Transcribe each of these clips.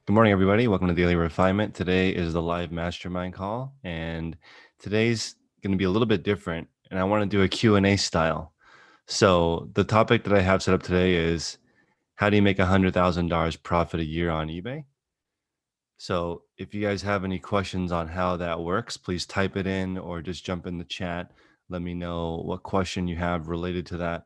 Good morning, everybody. Welcome to Daily Refinement. Today is the live mastermind call, and today's going to be a little bit different, and I want to do a Q&A style. So the topic that I have set up today is how do you make $100,000 profit a year on eBay? So if you guys have any questions on how that works, please type it in or just jump in the chat. Let me know what question you have related to that,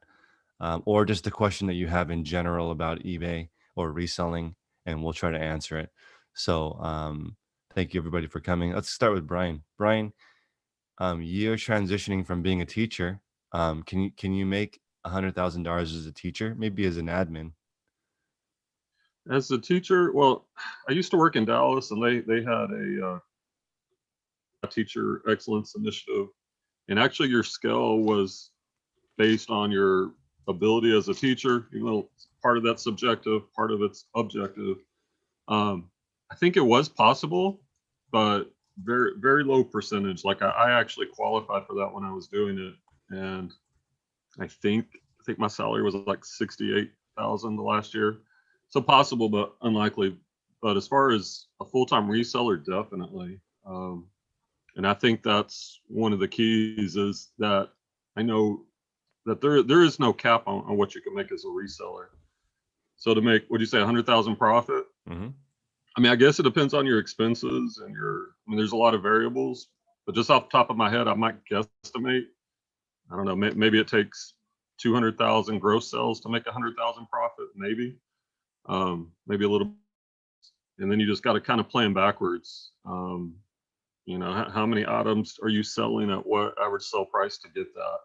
or just a question that you have in general about eBay or reselling, and we'll try to answer it. So thank you everybody for coming. Let's start with Brian. Brian, you're transitioning from being a teacher. Can you make $100,000 as a teacher, maybe as an admin? As a teacher, well, I used to work in Dallas, and they had a teacher excellence initiative, and actually your skill was based on your ability as a teacher. Even though part of that's subjective, part of it's objective. I think it was possible, but very low percentage. Like I actually qualified for that when I was doing it, and I think my salary was like 68,000 the last year. So possible, but unlikely. But as far as a full-time reseller, definitely. And I think that's one of the keys is that I know that there is no cap on what you can make as a reseller. So to make, would you say 100,000 profit? Mm-hmm. I mean, I guess it depends on your expenses and I mean, there's a lot of variables, but just off the top of my head, I might guesstimate. I don't know, maybe it takes 200,000 gross sales to make 100,000 profit, maybe a little, and then you just got to kind of plan backwards. How many items are you selling at what average sell price to get that?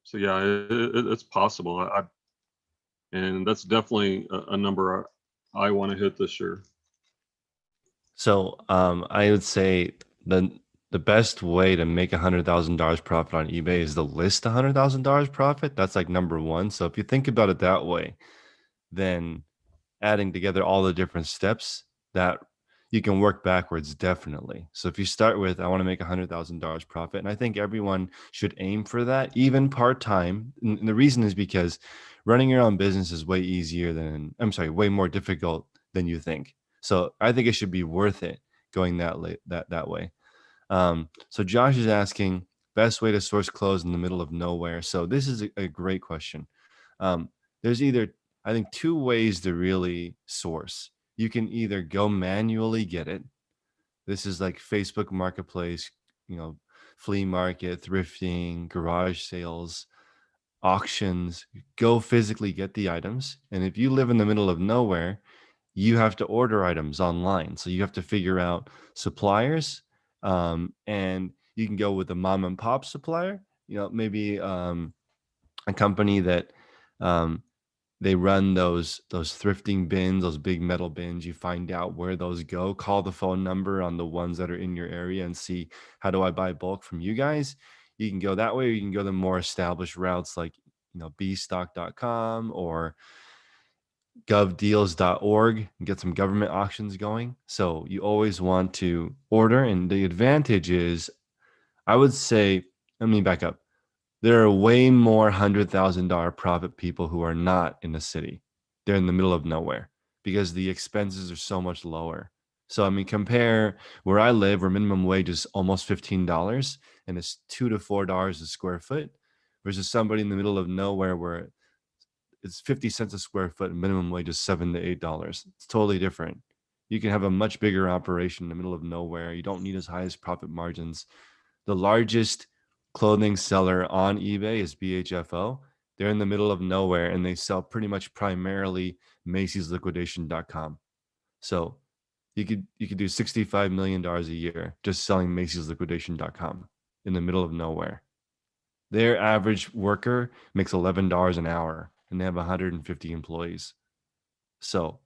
So yeah, it's possible. And that's definitely a number I want to hit this year. So I would say the best way to make $100,000 profit on eBay is to list $100,000 profit. That's like number one. So if you think about it that way, then adding together all the different steps that you can work backwards, definitely. So if you start with, I want to make $100,000 profit, and I think everyone should aim for that, even part-time. And the reason is because running your own business is way easier than, I'm sorry, way more difficult than you think. So I think it should be worth it going that way. So Josh is asking, best way to source clothes in the middle of nowhere. So this is a great question. There's either, I think, two ways to really source. You can either go manually get it. This is like Facebook Marketplace, flea market, thrifting, garage sales, auctions. Go physically get the items. And if you live in the middle of nowhere, you have to order items online. So you have to figure out suppliers, and you can go with a mom and pop supplier, maybe a company that um, they run those thrifting bins, those big metal bins. You find out where those go, call the phone number on the ones that are in your area and see, how do I buy bulk from you guys? You can go that way, or you can go the more established routes like, bstock.com or govdeals.org and get some government auctions going. So you always want to order. And the advantage is, I would say, let me back up. There are way more $100,000 profit people who are not in the city. They're in the middle of nowhere because the expenses are so much lower. So, I mean, compare where I live, where minimum wage is almost $15 and it's $2 to $4 a square foot, versus somebody in the middle of nowhere where it's 50 cents a square foot and minimum wage is $7 to $8. It's totally different. You can have a much bigger operation in the middle of nowhere. You don't need as high as profit margins. The largest clothing seller on eBay is BHFO. They're in the middle of nowhere and they sell pretty much primarily MacysLiquidation.com. So you could do $65 million a year just selling MacysLiquidation.com in the middle of nowhere. Their average worker makes $11 an hour and they have 150 employees. So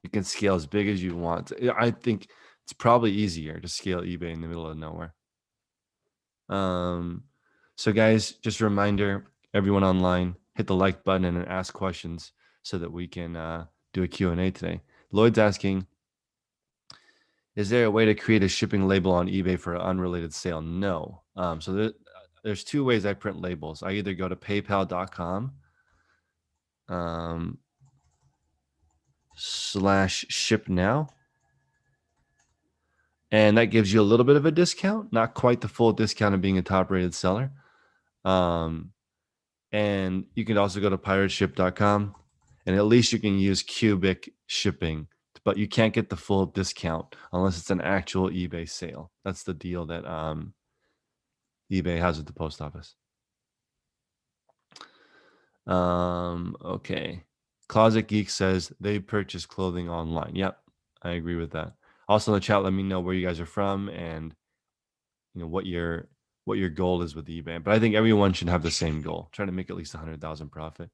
you can scale as big as you want. I think it's probably easier to scale eBay in the middle of nowhere. So guys, just a reminder, everyone online, hit the like button and ask questions so that we can do a Q&A today. Lloyd's asking, is there a way to create a shipping label on eBay for an unrelated sale? No. So there's two ways I print labels. I either go to paypal.com. eBay.com/ship now. And that gives you a little bit of a discount, not quite the full discount of being a top rated seller. And you can also go to pirateship.com, and at least you can use cubic shipping, but you can't get the full discount unless it's an actual eBay sale. That's the deal that eBay has with the post office. Okay. Closet Geek says they purchase clothing online. Yep, I agree with that. Also in the chat, let me know where you guys are from and what your goal is with eBay. But I think everyone should have the same goal, trying to make at least 100,000 profit.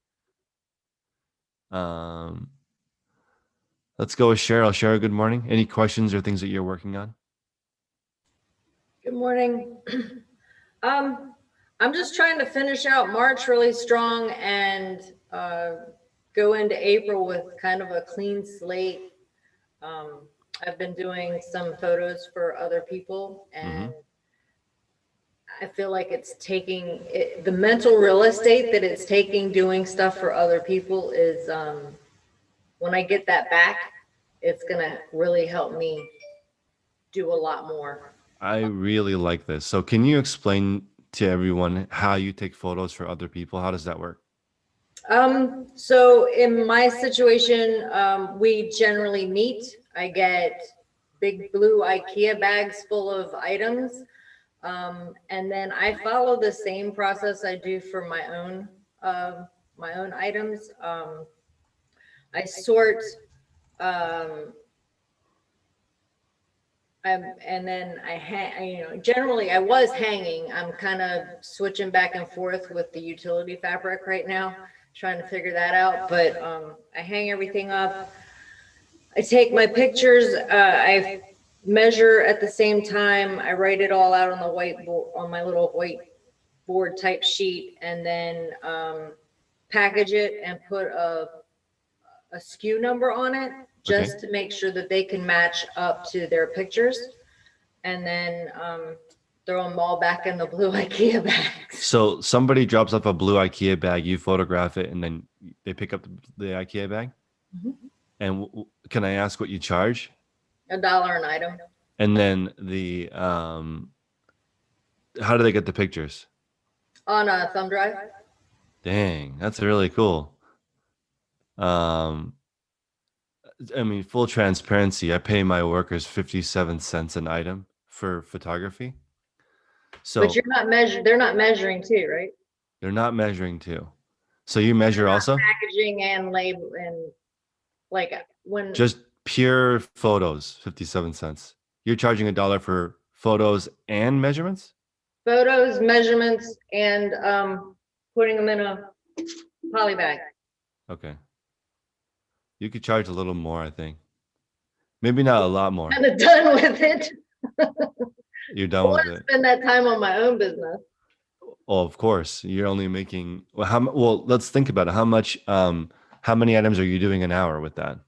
Let's go with Cheryl. Cheryl, good morning. Any questions or things that you're working on? Good morning. I'm just trying to finish out March really strong and go into April with kind of a clean slate. I've been doing some photos for other people, and I feel like it's taking the mental real estate that it's taking doing stuff for other people is when I get that back, it's gonna really help me do a lot more. I really like this. So can you explain to everyone how you take photos for other people? How does that work? So in my situation, we generally meet. I get big blue IKEA bags full of items. And then I follow the same process I do for my own items. I sort, and then I hang, generally I was hanging. I'm kind of switching back and forth with the utility fabric right now, trying to figure that out. But I hang everything up. I take my pictures. I measure at the same time. I write it all out on the whiteboard, on my little whiteboard type sheet, and then package it and put a SKU number on it, just to make sure that they can match up to their pictures, and then throw them all back in the blue IKEA bags. So somebody drops off a blue IKEA bag, you photograph it, and then they pick up the IKEA bag? And can I ask what you charge? $1 an item. And then the how do they get the pictures? On a thumb drive. Dang, that's really cool. I mean, full transparency, I pay my workers 57 cents an item for photography. So But you're not measuring, they're not measuring too, right? they're not measuring too. So you measure also? Packaging and label and like when just pure photos, 57 cents. You're charging $1 for photos and measurements? photos, measurements, and putting them in a poly bag. Okay. You could charge a little more, I think. Maybe not a lot more. Kind of done with it. You're done with it. Spend that time on my own business. Oh, of course. You're only making well, let's think about it. How many items are you doing an hour with that?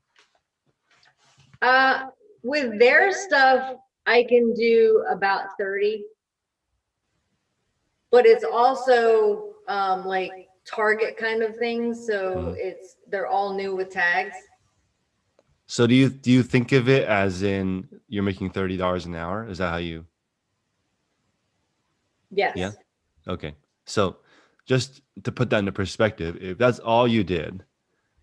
With their stuff, I can do about 30. But it's also like Target kind of things. So they're all new with tags. So do you think of it as in you're making $30 an hour? Is that how you? Yes. Yeah. Okay. So just to put that into perspective, if that's all you did,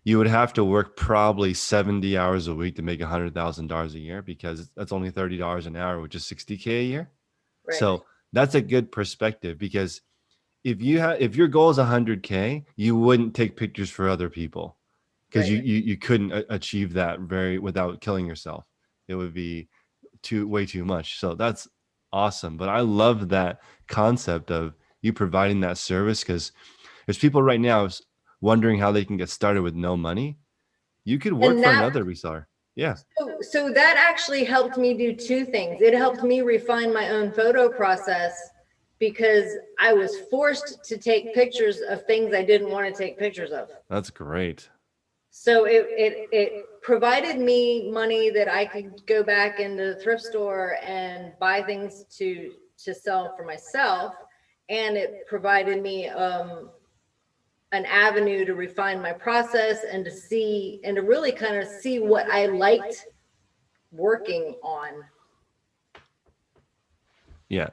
you would have to work probably 70 hours a week to make $100,000 a year, because that's only $30 an hour, which is $60K a year. Right. So that's a good perspective, because if your goal is 100K, you wouldn't take pictures for other people, because you couldn't achieve that without killing yourself. It would be way too much. So that's awesome. But I love that concept of you providing that service, because there's people right now wondering how they can get started with no money. You could work for another reseller. Yeah. So that actually helped me do two things. It helped me refine my own photo process, because I was forced to take pictures of things I didn't want to take pictures of. That's great. So it provided me money that I could go back into the thrift store and buy things to sell for myself. And it provided me an avenue to refine my process and to really kind of see what I liked working on. Yeah.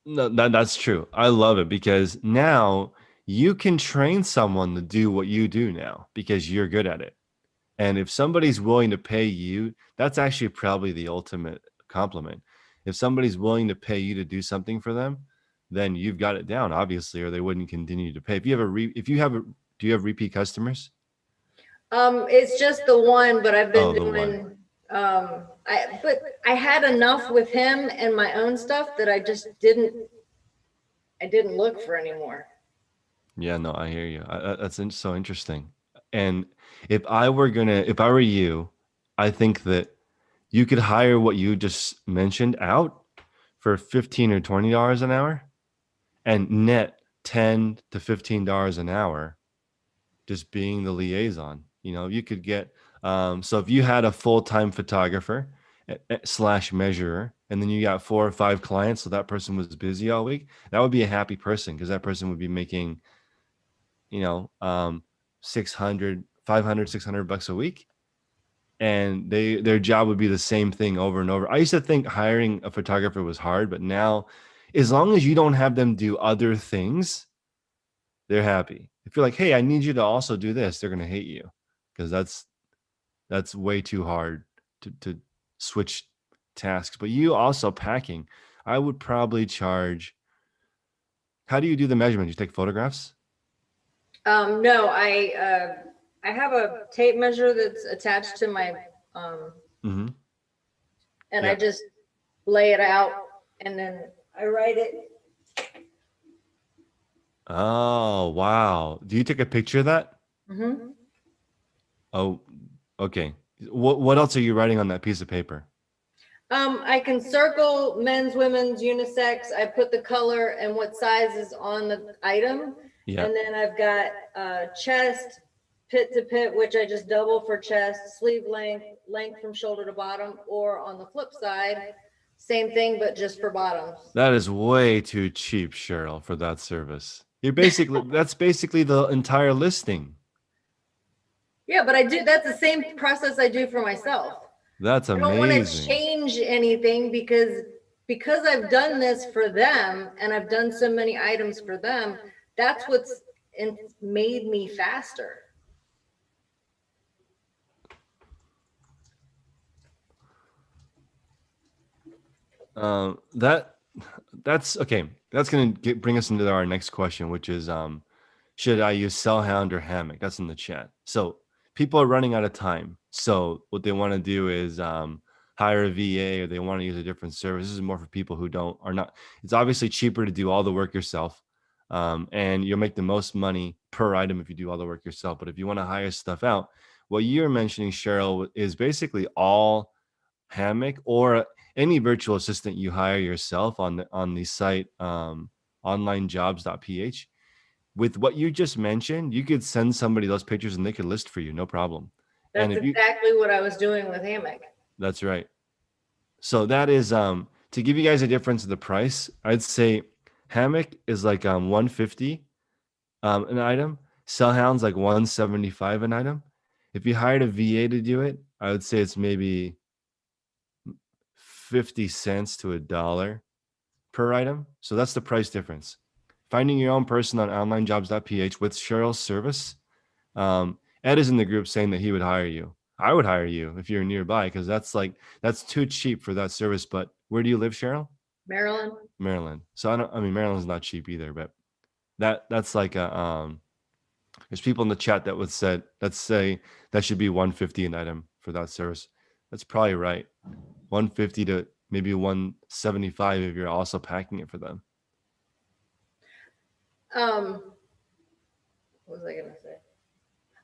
No, that's true. I love it because now you can train someone to do what you do now because you're good at it. And if somebody's willing to pay you, that's actually probably the ultimate compliment. If somebody's willing to pay you to do something for them, then you've got it down, obviously, or they wouldn't continue to pay. If you have do you have repeat customers? It's just the one, but I've been Oh, the one. doing, but I had enough with him and my own stuff that I didn't look for anymore. Yeah, no, I hear you. So interesting. And if I were you, I think that you could hire what you just mentioned out for $15 or $20 an hour and net $10 to $15 an hour just being the liaison. You could get so if you had a full-time photographer slash measurer, and then you got 4 or 5 clients, so that person was busy all week, that would be a happy person because that person would be making 600, 500, $600 a week, and their job would be the same thing over and over. I used to think hiring a photographer was hard, but now, as long as you don't have them do other things, they're happy. If you're like, hey, I need you to also do this, they're going to hate you because that's way too hard to switch tasks. But you also packing, I would probably charge. How do you do the measurement? You take photographs? No, I have a tape measure that's attached to my, Mm-hmm. and Yeah. I just lay it out and then I write it. Oh, wow. Do you take a picture of that? Mhm. Oh, okay. What else are you writing on that piece of paper? I can circle men's, women's, unisex. I put the color and what size is on the item. Yeah. And then I've got chest, pit to pit, which I just double for chest, sleeve length from shoulder to bottom, or on the flip side, same thing, but just for bottoms. That is way too cheap, Cheryl, for that service. That's basically the entire listing. Yeah, but that's the same process I do for myself. That's I don't want to amazing. change anything because I've done this for them and I've done so many items for them. That's what's made me faster. That's okay. That's gonna bring us into our next question, which is should I use Cellhound or Hammock? That's in the chat. So people are running out of time. So what they want to do is hire a VA, or they want to use a different service. This is more for people who are not. It's obviously cheaper to do all the work yourself, and you'll make the most money per item if you do all the work yourself. But if you want to hire stuff out, what you're mentioning, Cheryl, is basically all Hammock or any virtual assistant you hire yourself on the site onlinejobs.ph. With what you just mentioned, you could send somebody those pictures and they could list for you, no problem. That's exactly what I was doing with Hammock. That's right. So that is to give you guys a difference of the price, I'd say Hammock is like 150 an item. Cellhound's like 175 an item. If you hired a VA to do it, I would say it's maybe 50 cents to $1 per item. So that's the price difference. Finding your own person on onlinejobs.ph with Cheryl's service. Ed is in the group saying that he would hire you. I would hire you if you're nearby because that's too cheap for that service. But where do you live, Cheryl? Maryland. Maryland. So Maryland's not cheap either, but that's like there's people in the chat that would say that should be 150 an item for that service. That's probably right. 150 to maybe 175 if you're also packing it for them. What was I gonna say?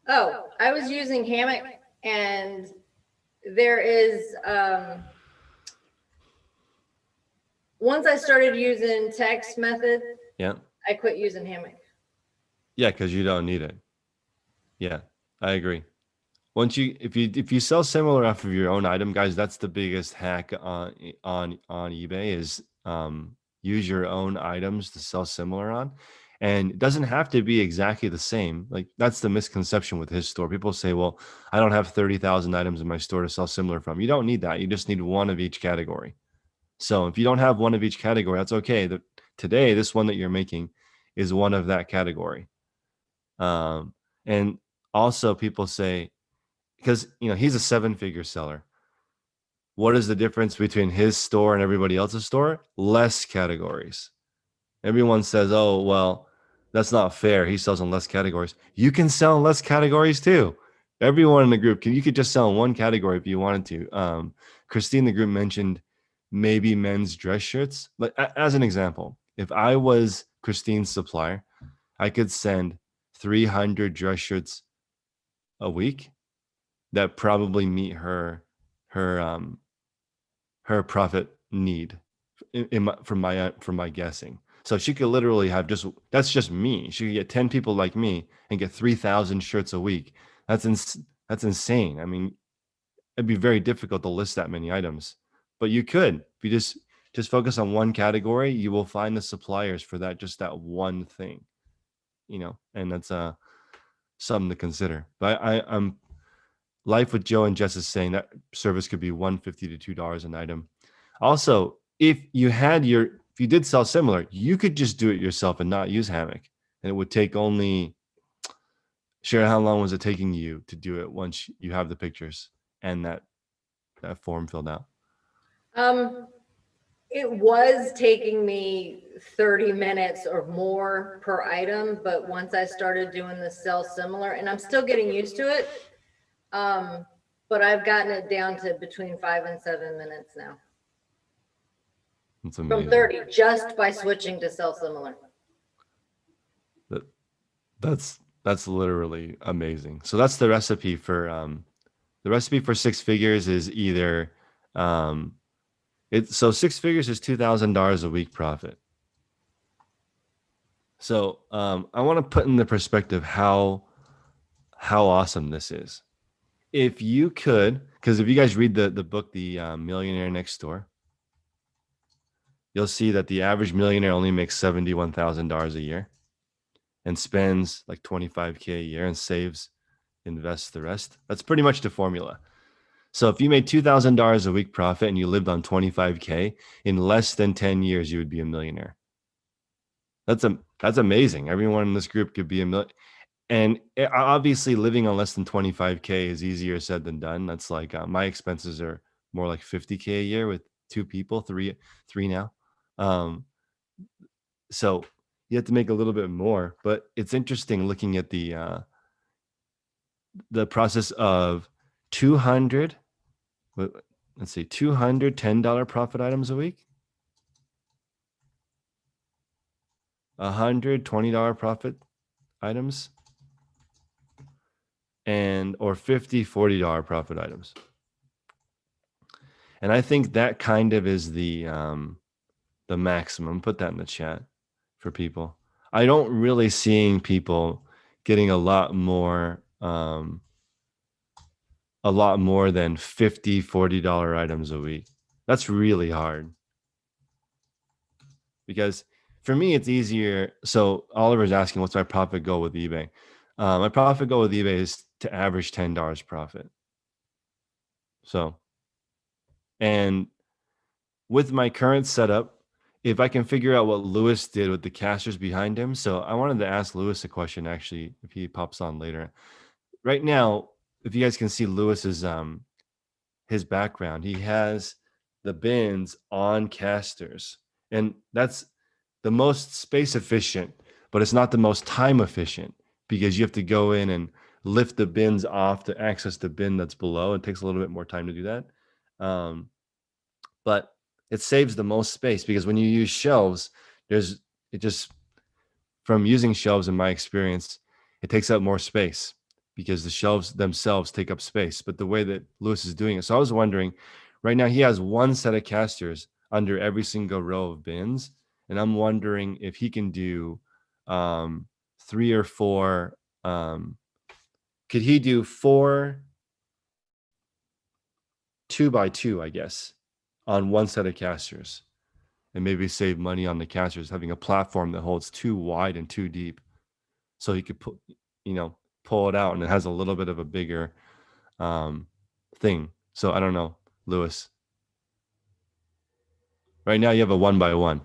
Oh, I was using Hammock, and there is once I started using text method, Yeah. I quit using Hammock. Yeah, because you don't need it. Yeah, I agree. If you sell similar off of your own item, guys, that's the biggest hack on eBay is use your own items to sell similar on. And it doesn't have to be exactly the same. Like that's the misconception with his store. People say, well, I don't have 30,000 items in my store to sell similar from. You don't need that. You just need one of each category. So if you don't have one of each category, that's okay. Today, this one that you're making is one of that category. And also people say, because he's a 7-figure seller. What is the difference between his store and everybody else's store? Less categories. Everyone says, oh, well, that's not fair. He sells in less categories. You can sell in less categories too. Everyone in the group you could just sell in one category if you wanted to. Christine, the group mentioned maybe men's dress shirts. Like as an example, if I was Christine's supplier, I could send 300 dress shirts a week that probably meet her profit need from my guessing. So she could literally have that's just me. She could get 10 people like me and get 3,000 shirts a week. That's insane. I mean, it'd be very difficult to list that many items, but you could. If you just focus on one category, you will find the suppliers for that one thing, and that's something to consider. But I'm Life with Joe and Jess is saying that service could be $150 to $2 an item. Also, if you did sell similar, you could just do it yourself and not use Hammock. And it would take only, Sharon, how long was it taking you to do it once you have the pictures and that form filled out? It was taking me 30 minutes or more per item, but once I started doing the sell similar, and I'm still getting used to it, but I've gotten it down to between 5 and 7 minutes now. That's amazing. From 30, just by switching to sell similar. That's literally amazing. So that's the recipe for 6 figures is either so 6 figures is $2,000 a week profit. So I want to put in the perspective how awesome this is. If you could, because if you guys read the book, The Millionaire Next Door, you'll see that the average millionaire only makes $71,000 a year and spends like $25K a year and invests the rest. That's pretty much the formula. So if you made $2,000 a week profit and you lived on $25K, in less than 10 years, you would be a millionaire. That's amazing. Everyone in this group could be a million. And obviously living on less than 25K is easier said than done. That's like my expenses are more like 50K a year with 2 people, three now. So you have to make a little bit more, but it's interesting looking at the process of 200, let's see, $210 profit items a week, $120 profit items, or $40 profit items. And I think that kind of is the maximum. Put that in the chat for people. I don't really seeing people getting a lot more than $40 items a week. That's really hard. Because for me, it's easier. So Oliver's asking, what's my profit goal with eBay? My profit goal with eBay is to average $10 profit. So, and with my current setup, if I can figure out what Lewis did with the casters behind him. So I wanted to ask Lewis a question, actually, if he pops on later. Right now, if you guys can see Lewis's his background, he has the bins on casters, and that's the most space efficient, but it's not the most time efficient because you have to go in and lift the bins off to access the bin that's below. It takes a little bit more time to do that. But it saves the most space because when you use shelves, from using shelves, in my experience, it takes up more space because the shelves themselves take up space. But the way that Lewis is doing it, so I was wondering, right now he has one set of casters under every single row of bins, and I'm wondering if he can do 3 or 4. Could he do 4 2x2, I guess, on one set of casters? and maybe save money on the casters, having a platform that holds too wide and too deep. So he could put, pull it out and it has a little bit of a bigger thing. So I don't know, Lewis. Right now you have a 1x1.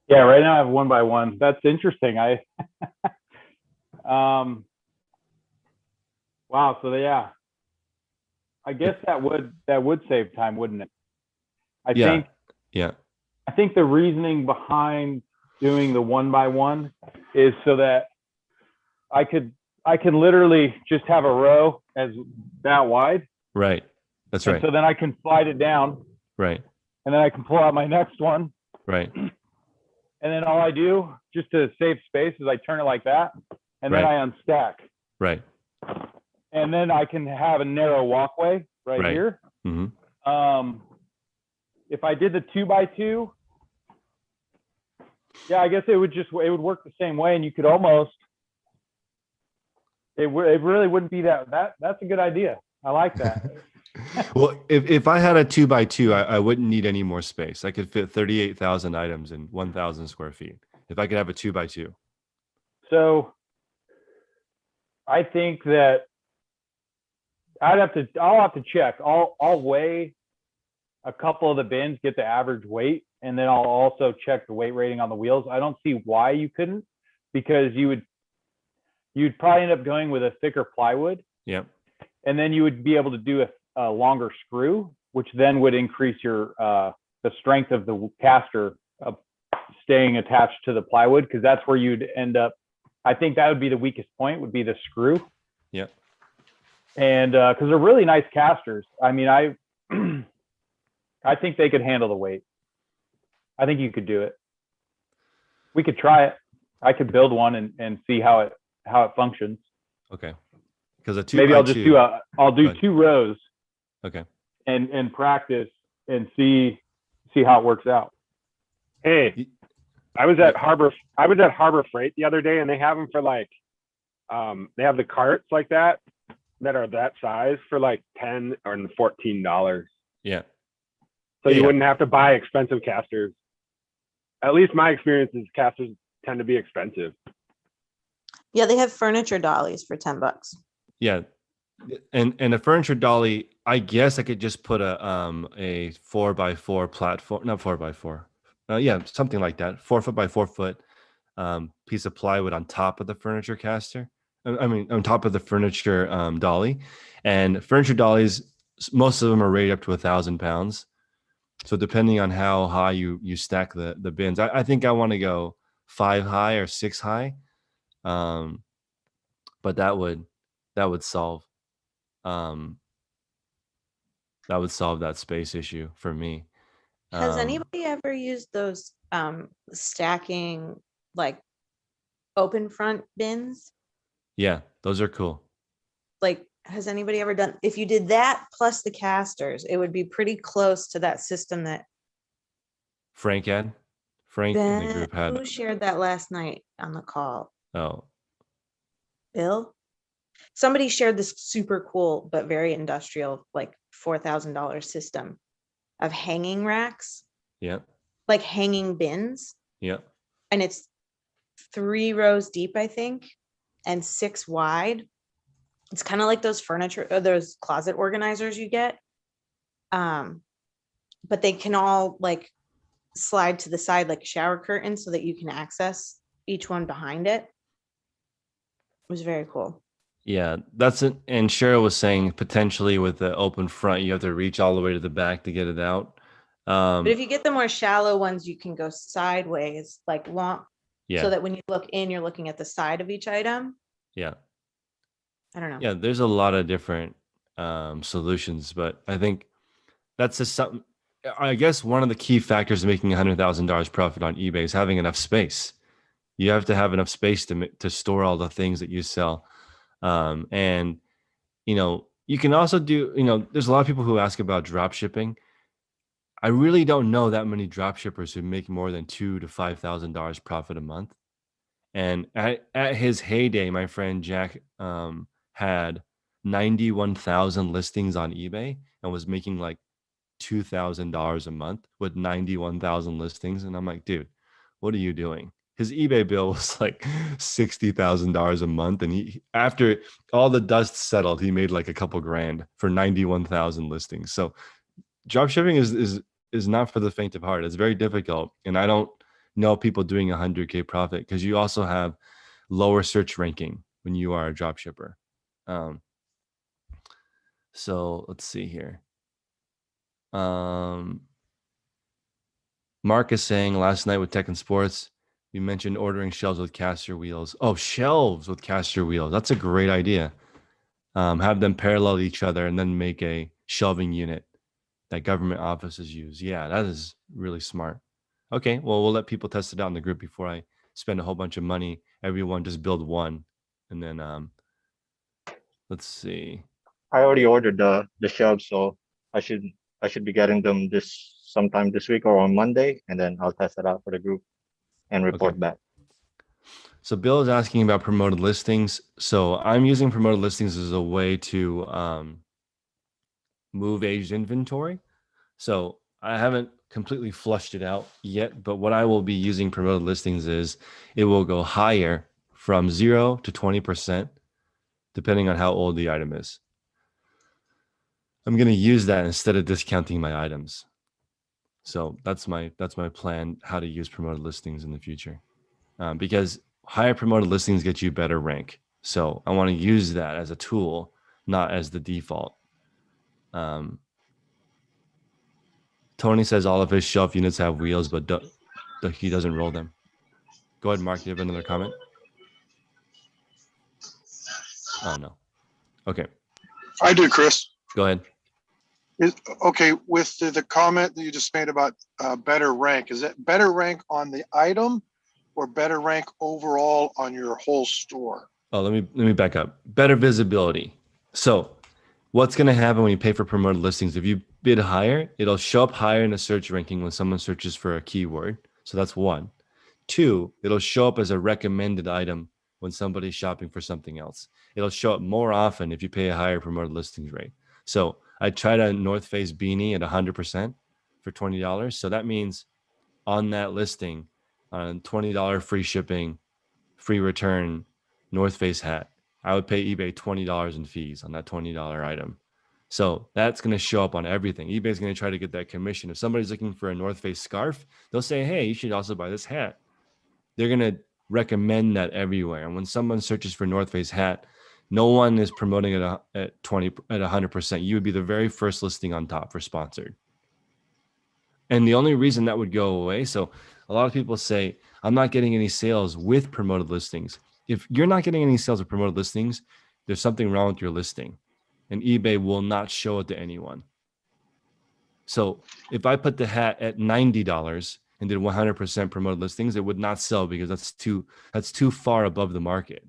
Yeah, right now I have 1x1. That's interesting. Wow. So yeah, I guess that would save time, wouldn't it? I Yeah. think the reasoning behind doing the 1x1 is so that I could literally just have a row as that wide. Right. That's and right. So then I can slide it down. Right. And then I can pull out my next one. Right. And then all I do, just to save space, is I turn it like that, and Right. then I unstack. Right. And then I can have a narrow walkway right here. Mm-hmm. If I did the 2x2, yeah, I guess it would work the same way, and you could almost. It really wouldn't be that. That's a good idea. I like that. Well, if I had a 2x2, I wouldn't need any more space. I could fit 38,000 items in 1,000 square feet if I could have a 2x2. So I think that I'll have to check. I'll weigh a couple of the bins, get the average weight, and then I'll also check the weight rating on the wheels. I don't see why you couldn't, because you'd probably end up going with a thicker plywood. Yep. And then you would be able to do a longer screw, which then would increase your the strength of the caster staying attached to the plywood, because that's where you'd end up. I think that would be the weakest point, would be the screw. Yep. And because they're really nice casters. I mean, I think they could handle the weight. I think you could do it. We could try it. I could build one and see how it functions. Okay. Because a 2x2. Maybe I'll do 2 rows. Okay. And practice and see how it works out. Hey, I was at Harbor Freight the other day, and they have them for like, they have the carts like that are that size for like $10 or $14. Yeah. So you wouldn't have to buy expensive casters. At least my experience is casters tend to be expensive. Yeah, they have furniture dollies for $10. Yeah. And a furniture dolly, I guess I could just put a 4x4 platform, not 4x4. Yeah, something like that. 4 foot by 4 foot piece of plywood on top of the furniture caster. I mean, on top of the furniture dolly. And furniture dollies, most of them are rated up to 1,000 pounds. So depending on how high you stack the bins, I think I want to go 5 high or 6 high. But that would solve that space issue for me. Has anybody ever used those stacking, like, open front bins? Yeah, those are cool. Like, has anybody ever done, if you did that plus the casters, it would be pretty close to that system that Frank in the group had. who shared that last night on the call? Oh, Bill? Somebody shared this super cool but very industrial, like $4,000 system of hanging racks, yeah, like hanging bins. yeah. And it's 3 rows deep, I think, and 6 wide. It's kind of like those those closet organizers you get. But they can all like slide to the side like a shower curtain so that you can access each one behind it. It was very cool. Yeah, that's it. And Cheryl was saying potentially with the open front, you have to reach all the way to the back to get it out. But if you get the more shallow ones, you can go sideways, like long, Yeah, so that when you look in, you're looking at the side of each item. yeah, I don't know. yeah. There's a lot of different solutions, but I think that's just something. I guess one of the key factors of making $100,000 profit on eBay is having enough space. You have to have enough space to store all the things that you sell. And you can also do, there's a lot of people who ask about drop shipping. I really don't know that many drop shippers who make more than $2,000 to $5,000 profit a month. And at his heyday, my friend Jack had 91,000 listings on eBay and was making like $2,000 a month with 91,000 listings. And I'm like, dude, what are you doing? His eBay bill was like $60,000 a month. And he, after all the dust settled, he made like a couple grand for 91,000 listings. So drop shipping is not for the faint of heart. It's very difficult. And I don't know people doing 100K profit because you also have lower search ranking when you are a drop shipper. So let's see here. Mark is saying last night with Tech and Sports, you mentioned ordering shelves with caster wheels. Oh, shelves with caster wheels. That's a great idea. Have them parallel each other and then make a shelving unit that government offices use. Yeah, that is really smart. Okay, well, we'll let people test it out in the group before I spend a whole bunch of money. Everyone just build one. And then let's see. I already ordered the shelves, so I should be getting them sometime this week or on Monday, and then I'll test it out for the group and report Okay. back. So Bill is asking about promoted listings. So I'm using promoted listings as a way to move aged inventory. So I haven't completely flushed it out yet, but what I will be using promoted listings is it will go higher from 0 to 20%, depending on how old the item is. I'm going to use that instead of discounting my items. So that's my plan, how to use promoted listings in the future, because higher promoted listings get you better rank. So I want to use that as a tool, not as the default. Tony says all of his shelf units have wheels, but he doesn't roll them. Go ahead, Mark. You have another comment? Oh, no. Okay, I do, Chris. go ahead. Okay, with the comment that you just made about better rank, is it better rank on the item or better rank overall on your whole store? Oh, let me back up. Better visibility. So what's going to happen when you pay for promoted listings? If you bid higher, it'll show up higher in the search ranking when someone searches for a keyword. So that's one. Two, it'll show up as a recommended item when somebody's shopping for something else. It'll show up more often if you pay a higher promoted listings rate. So I tried a North Face beanie at 100% for $20. So that means on that listing, $20 free shipping, free return, North Face hat, I would pay eBay $20 in fees on that $20 item. So that's going to show up on everything. eBay's going to try to get that commission. If somebody's looking for a North Face scarf, they'll say, hey, you should also buy this hat. They're going to recommend that everywhere. And when someone searches for North Face hat, no one is promoting it at 100%. You would be the very first listing on top for sponsored. And the only reason that would go away, so a lot of people say, I'm not getting any sales with promoted listings. If you're not getting any sales with promoted listings, there's something wrong with your listing, and eBay will not show it to anyone. So if I put the hat at $90 and did 100% promoted listings, it would not sell because that's too far above the market.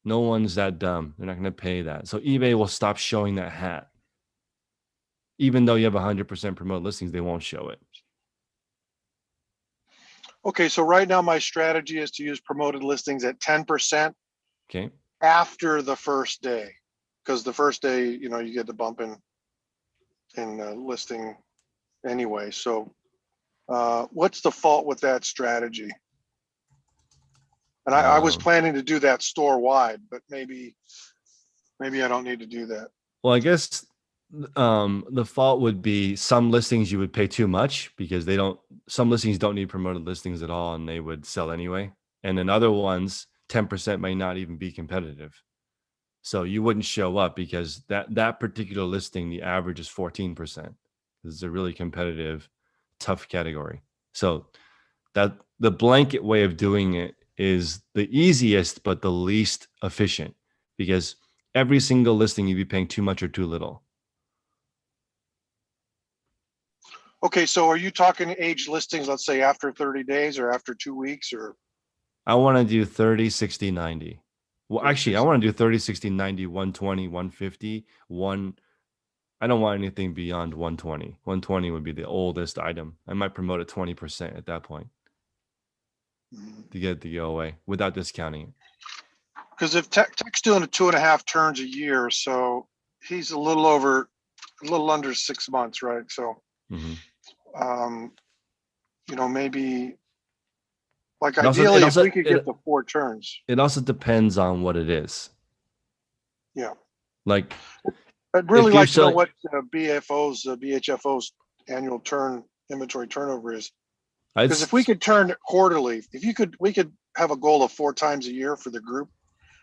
No one's that dumb. They're not going to pay that. So eBay will stop showing that hat. Even though you have 100% promoted listings, they won't show it. Okay, so right now my strategy is to use promoted listings at 10% Okay. after the first day, because the first day, you get the bump in listing anyway. So what's the fault with that strategy? And I was planning to do that store wide, but maybe I don't need to do that. Well, I guess the fault would be some listings you would pay too much because some listings don't need promoted listings at all and they would sell anyway. And then other ones, 10% may not even be competitive. So you wouldn't show up because that particular listing, the average is 14%. This is a really competitive, tough category. So that the blanket way of doing it is the easiest, but the least efficient because every single listing you'd be paying too much or too little. Okay, so are you talking age listings, let's say after 30 days or after 2 weeks or? I want to do 30, 60, 90. Well, actually, I want to do 30, 60, 90, 120, 150, I don't want anything beyond 120. 120 would be the oldest item. I might promote it 20% at that point to get it to go away without discounting it. Because if Tech's doing 2.5 turns a year, so he's a little over a little under 6 months, right? So, Mhm. maybe like It also, ideally, if we could get the 4 turns. it also depends on what it is. Yeah. Like I'd if really you're like to know selling, what BHFO's annual inventory turnover is. I'd, Because if we could turn it quarterly, we could have a goal of 4 times a year for the group.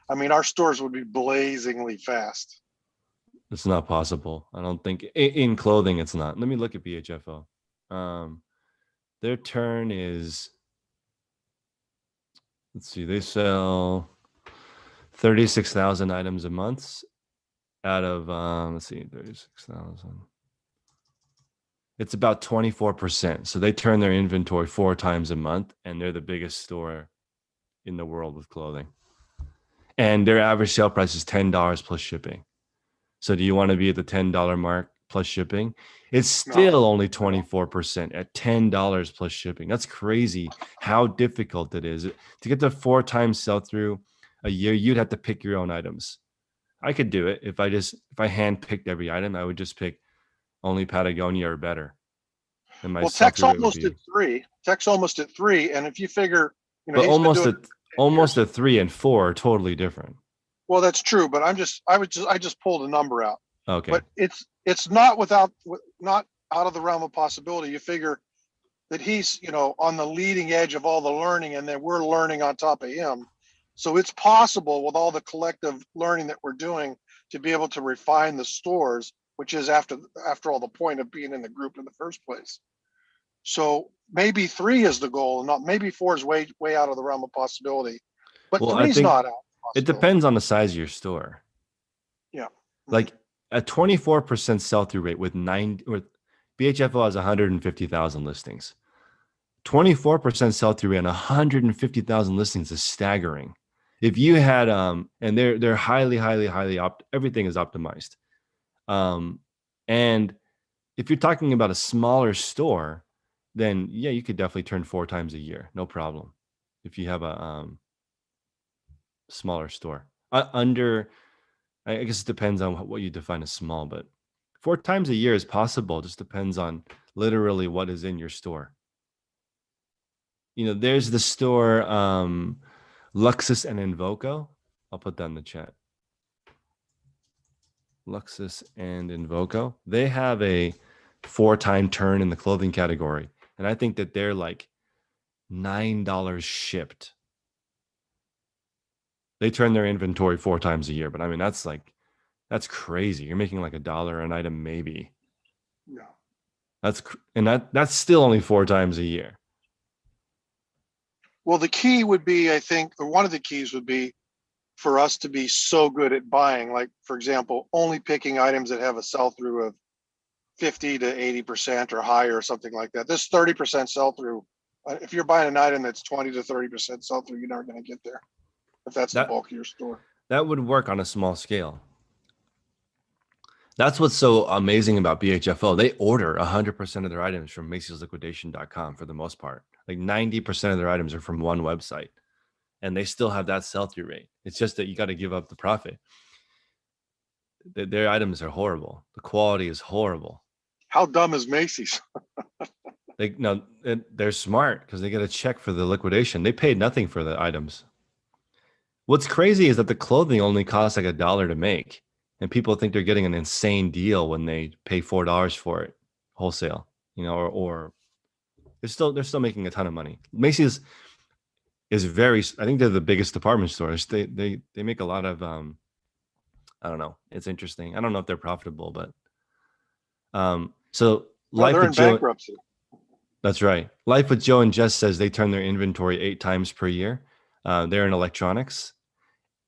I mean, our stores would be blazingly fast. it's not possible. I don't think in clothing it's not. Let me look at BHFO. Their turn is, let's see, they sell 36,000 items a month out of let's see, 36,000. It's about 24%. So they turn their inventory 4 times a month, and they're the biggest store in the world with clothing. And their average sale price is $10 plus shipping. So do you want to be at the $10 mark plus shipping? It's still only 24% at $10 plus shipping. That's crazy how difficult it is. To get to 4 times sell through a year, you'd have to pick your own items. I could do it if I hand picked every item. I would just pick only Patagonia or better. And my Well, sell Tech's through rate would almost be, at 3. Tech's almost at 3, and if you figure, but he's been doing it almost years. a 3 and 4 are totally different. Well, that's true, but I just pulled a number out. Okay. But it's not not out of the realm of possibility. You figure that he's, on the leading edge of all the learning, and then we're learning on top of him. So it's possible with all the collective learning that we're doing to be able to refine the stores, which is after all the point of being in the group in the first place. So maybe 3 is the goal, not maybe 4 is way out of the realm of possibility, but Well, 3 I is think not out. it depends on the size of your store. Yeah. Like a 24% sell through rate with BHFO has 150,000 listings. 24% sell through rate on 150,000 listings is staggering. If you had and they're highly everything is optimized. And if you're talking about a smaller store, then yeah, you could definitely turn 4 times a year, no problem. If you have a smaller store, I guess it depends on what you define as small, but 4 times a year is possible. It just depends on literally what is in your store. There's the store Luxus and Invoco. I'll put that in the chat. Luxus and Invoco. They have a 4-time turn in the clothing category. And I think that they're like $9 shipped. They turn their inventory 4 times a year, but I mean, that's crazy. You're making like $1 an item, maybe. Yeah. That's still only 4 times a year. Well, the key would be, I think, or one of the keys would be for us to be so good at buying, like, for example, only picking items that have a sell-through of 50 to 80% or higher or something like that. This 30% sell-through, if you're buying an item that's 20 to 30% sell-through, you're not going to get there if that's the bulk of your store. That would work on a small scale. That's what's so amazing about BHFO. They order 100% of their items from MacysLiquidation.com for the most part. Like 90% of their items are from one website, and they still have that sell-through rate. It's just that you got to give up the profit. Their items are horrible. The quality is horrible. How dumb is Macys? They're smart because they get a check for the liquidation. They paid nothing for the items. What's crazy is that the clothing only costs like $1 to make, and people think they're getting an insane deal when they pay $4 for it wholesale. Or they're still making a ton of money. Macys is I think they're the biggest department stores. They make a lot of I don't know. It's interesting. I don't know if they're profitable, but so Life they're with in Joe. bankruptcy. That's right. Life with Joe and Jess says they turn their inventory 8 times per year. They're in electronics,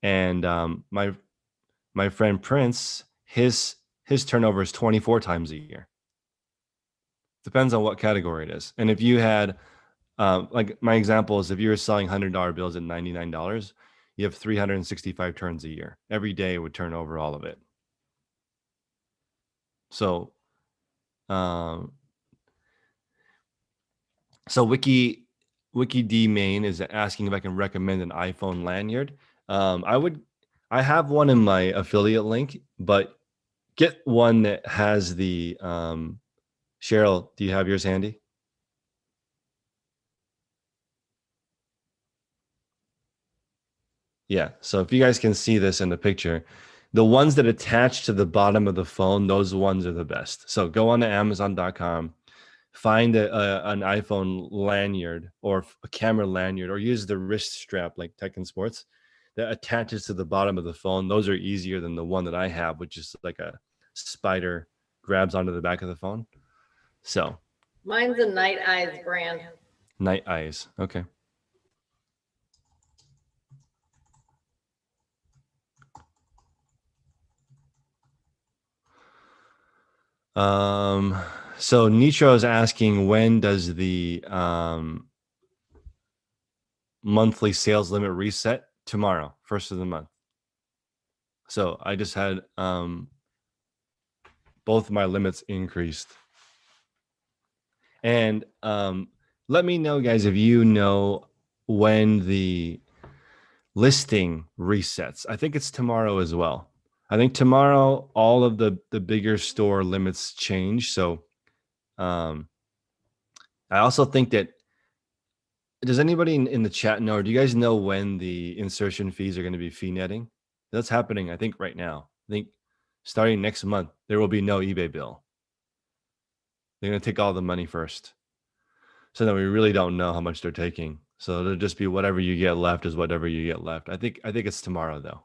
and my friend Prince, his turnover is 24 times a year. Depends on what category it is. And if you had, like my example is, if you were selling $100 bills at $99, you have 365 turns a year. Every day would turn over all of it. So, Wiki D Main is asking if I can recommend an iPhone lanyard. I have one in my affiliate link, but get one that has the Cheryl, do you have yours handy? Yeah. So if you guys can see this in the picture, the ones that attach to the bottom of the phone, those ones are the best. So go on to Amazon.com, find an iPhone lanyard or a camera lanyard, or use the wrist strap like Tech and Sports that attaches to the bottom of the phone. Those are easier than the one that I have, which is like a spider grabs onto the back of the phone. So Mine's a Night Eyes brand. Night Eyes. Okay. So Nitro is asking, when does the monthly sales limit reset? Tomorrow, first of the month. So I just had both my limits increased. And let me know, guys, if you know when the listing resets. I think it's tomorrow as well. I think tomorrow all of the bigger store limits change. So I also think that, does anybody in the chat know, or do you guys know when the insertion fees are going to be fee netting? That's happening, I think, right now. I think starting next month, there will be no eBay bill. They're going to take all the money first. So then we really don't know how much they're taking. So it'll just be whatever you get left is whatever you get left. I think it's tomorrow, though.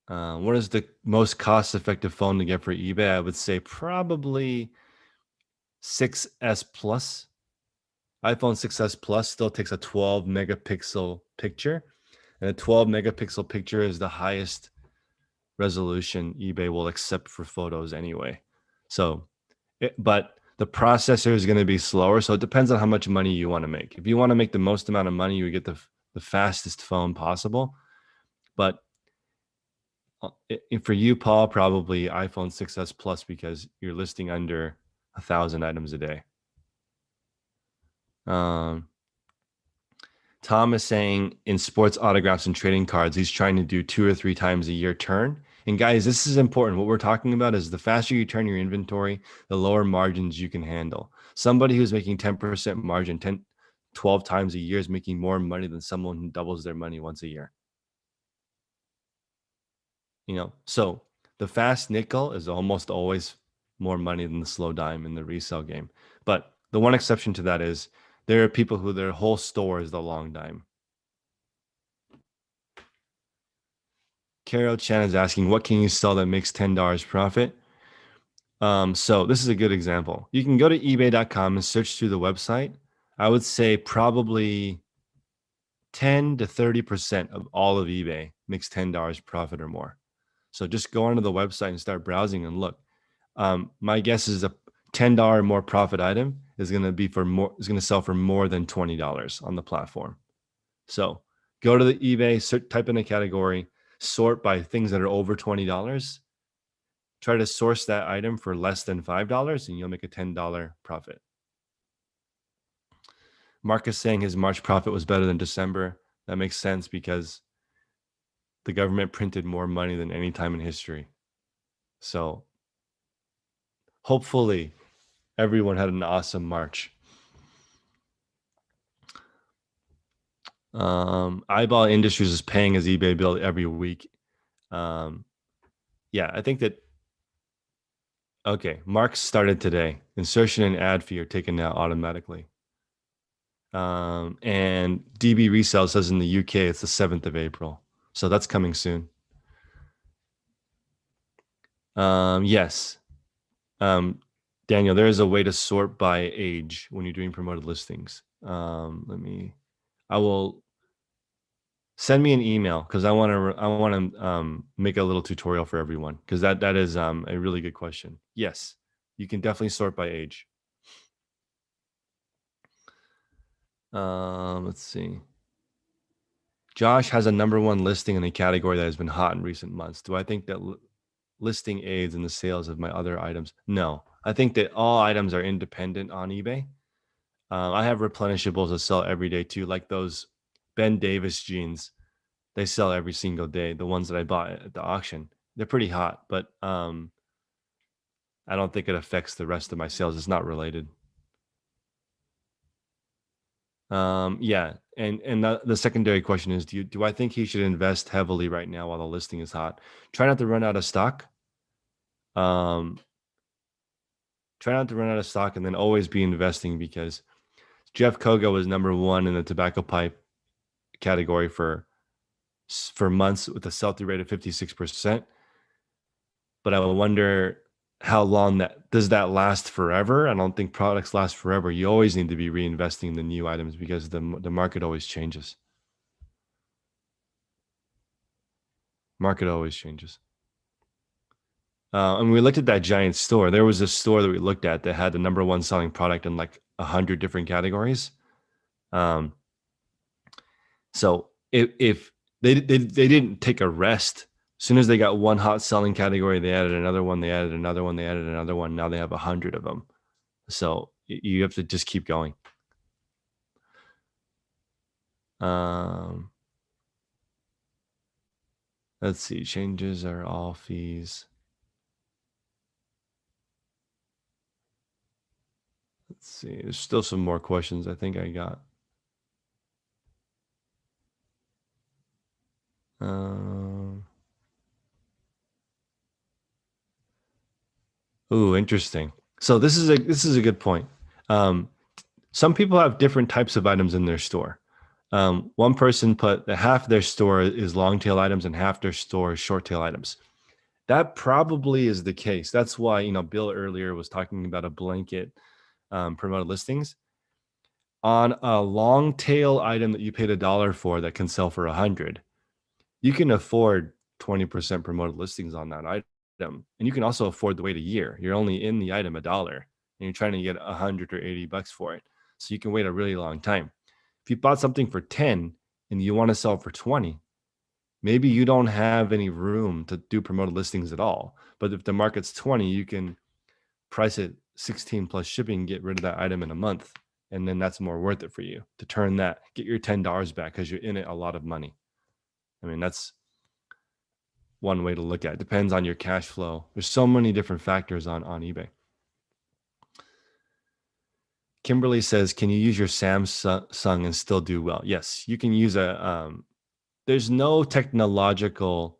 What is the most cost-effective phone to get for eBay? I would say probably 6S Plus. iPhone 6S Plus still takes a 12 megapixel picture, and a 12 megapixel picture is the highest resolution eBay will accept for photos anyway. So, but the processor is going to be slower, so it depends on how much money you want to make. If you want to make the most amount of money, you get the fastest phone possible. But for you, Paul, probably iPhone 6S Plus, because you're listing under 1,000 items a day. Tom is saying in sports autographs and trading cards, he's trying to do 2 or 3 times a year turn. And guys, this is important. What we're talking about is the faster you turn your inventory, the lower margins you can handle. Somebody who's making 10% margin 12 times a year is making more money than someone who doubles their money once a year. So the fast nickel is almost always more money than the slow dime in the resale game. But the one exception to that is there are people who their whole store is the long dime. Carol Chan is asking, what can you sell that makes $10 profit? So this is a good example. You can go to ebay.com and search through the website. I would say probably 10 to 30% of all of eBay makes $10 profit or more. So just go onto the website and start browsing and look. My guess is a $10 more profit item is going to sell for more than $20 on the platform. So go to the eBay, type in a category, sort by things that are over $20. Try to source that item for less than $5 and you'll make a $10 profit. Mark is saying his March profit was better than December. That makes sense because the government printed more money than any time in history. So hopefully everyone had an awesome March. Eyeball Industries is paying his eBay bill every week. Yeah, I think that. Okay, Mark started today. Insertion and ad fee are taken now automatically. And DB Resale says in the UK it's the 7th of April. So that's coming soon. Yes. Daniel, there is a way to sort by age when you're doing promoted listings. I will send me an email because I want to make a little tutorial for everyone because that is a really good question. Yes, you can definitely sort by age. Let's see. Josh has a #1 listing in a category that has been hot in recent months. Do I think that listing aids in the sales of my other items? No, I think that all items are independent on eBay. I have replenishables that sell every day too, like those Ben Davis jeans. They sell every single day. The ones that I bought at the auction, they're pretty hot, but I don't think it affects the rest of my sales. It's not related. Yeah, and the secondary question is, do I think he should invest heavily right now while the listing is hot? Try not to run out of stock. Um, Try not to run out of stock, and then always be investing, because Jeff Koga was #1 in the tobacco pipe category for months with a sell-through rate of 56%. But I wonder how long does that last forever? I don't think products last forever. You always need to be reinvesting in the new items, because the market always changes. Market always changes. And we looked at that giant store. There was a store that we looked at that had the #1 selling product in like 100 different categories. So if they didn't take a rest, as soon as they got one hot selling category, they added another one, they added another one, they added another one. Now they have 100 of them. So you have to just keep going. Let's see. Changes are all fees. Let's see. There's still some more questions I think I got. Ooh, interesting. So this is a good point. Some people have different types of items in their store. One person put that half their store is long tail items and half their store is short tail items. That probably is the case. That's why, Bill earlier was talking about a blanket promoted listings. On a long tail item that you paid $1 for that can sell for 100, you can afford 20% promoted listings on that item. And you can also afford to wait a year. You're only in the item $1 and you're trying to get 100 or 80 bucks for it. So you can wait a really long time. If you bought something for 10 and you want to sell for 20, maybe you don't have any room to do promoted listings at all. But if the market's 20, you can price it 16 plus shipping, get rid of that item in a month. And then that's more worth it for you to turn that, get your $10 back, because you're in it a lot of money. I mean, that's one way to look at it. Depends on your cash flow. There's so many different factors on eBay. Kimberly says, can you use your Samsung and still do well? Yes, you can use there's no technological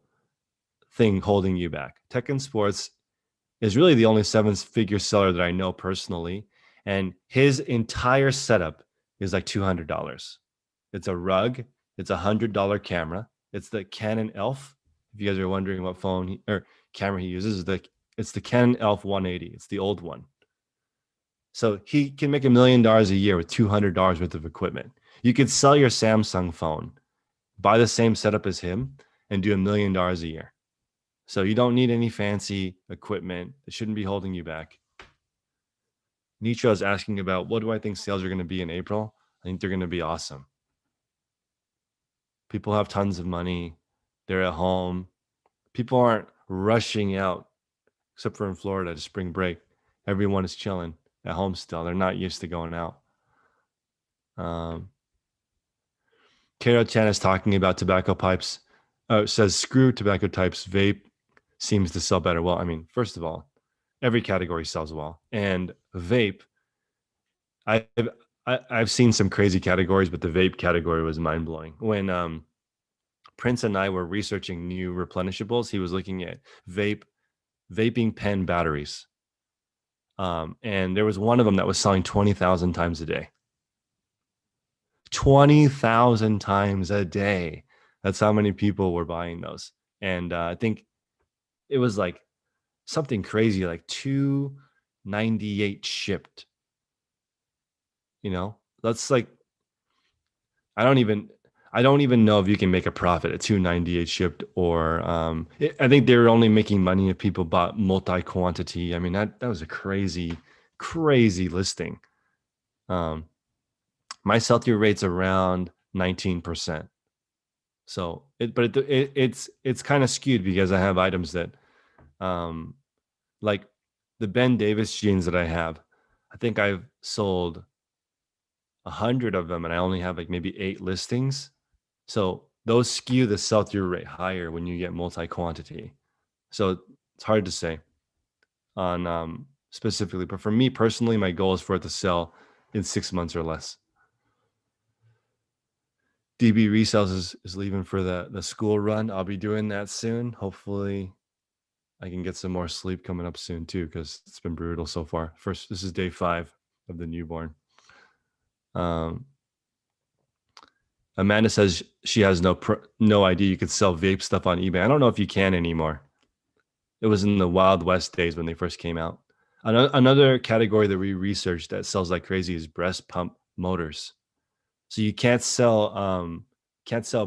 thing holding you back. Tech and Sports is really the only 7-figure seller that I know personally. And his entire setup is like $200. It's a rug. It's $100 camera. It's the Canon ELPH. If you guys are wondering what phone or camera he uses, it's the Canon ELPH 180. It's the old one. So he can make $1 million a year with $200 worth of equipment. You could sell your Samsung phone, buy the same setup as him, and do $1 million a year. So you don't need any fancy equipment. It shouldn't be holding you back. Nitro is asking about, what do I think sales are going to be in April? I think they're going to be awesome. People have tons of money. They're at home. People aren't rushing out, except for in Florida to spring break. Everyone is chilling at home still. They're not used to going out. Karo Chan is talking about tobacco pipes. Says, screw tobacco types. Vape seems to sell better. Well, I mean, first of all, every category sells well. And vape, I've seen some crazy categories, but the vape category was mind-blowing. When Prince and I were researching new replenishables, he was looking at vaping pen batteries. And there was one of them that was selling 20,000 times a day. 20,000 times a day. That's how many people were buying those. And I think it was like something crazy, like 298 shipped. That's like, I don't even know if you can make a profit at 298 shipped, or I think they were only making money if people bought multi-quantity. I mean, that was a crazy listing. My sell-through rate's around 19%. So it's kind of skewed because I have items that, like the Ben Davis jeans that I have, I think I've sold 100 of them and I only have like maybe 8 listings. So those skew the sell-through rate higher when you get multi-quantity. So it's hard to say on specifically, but for me personally, my goal is for it to sell in 6 months or less. DB Resells is leaving for the school run. I'll be doing that soon. Hopefully I can get some more sleep coming up soon too, because it's been brutal so far. This is day 5 of the newborn. Amanda says she has no idea you could sell vape stuff on eBay. I don't know if you can anymore. It was in the Wild West days when they first came out. Another category that we researched that sells like crazy is breast pump motors. So you can't sell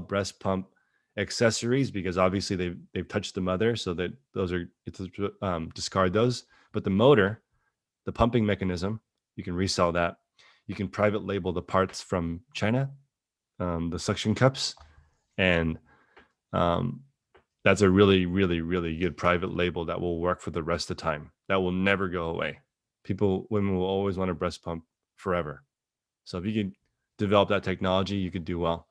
breast pump accessories because obviously they've touched the mother, so that those are discard those. But the motor, the pumping mechanism, you can resell that. You can private label the parts from China, the suction cups, and that's a really, really, really good private label that will work for the rest of the time. That will never go away. Women will always want a breast pump forever. So if you can develop that technology, you could do well.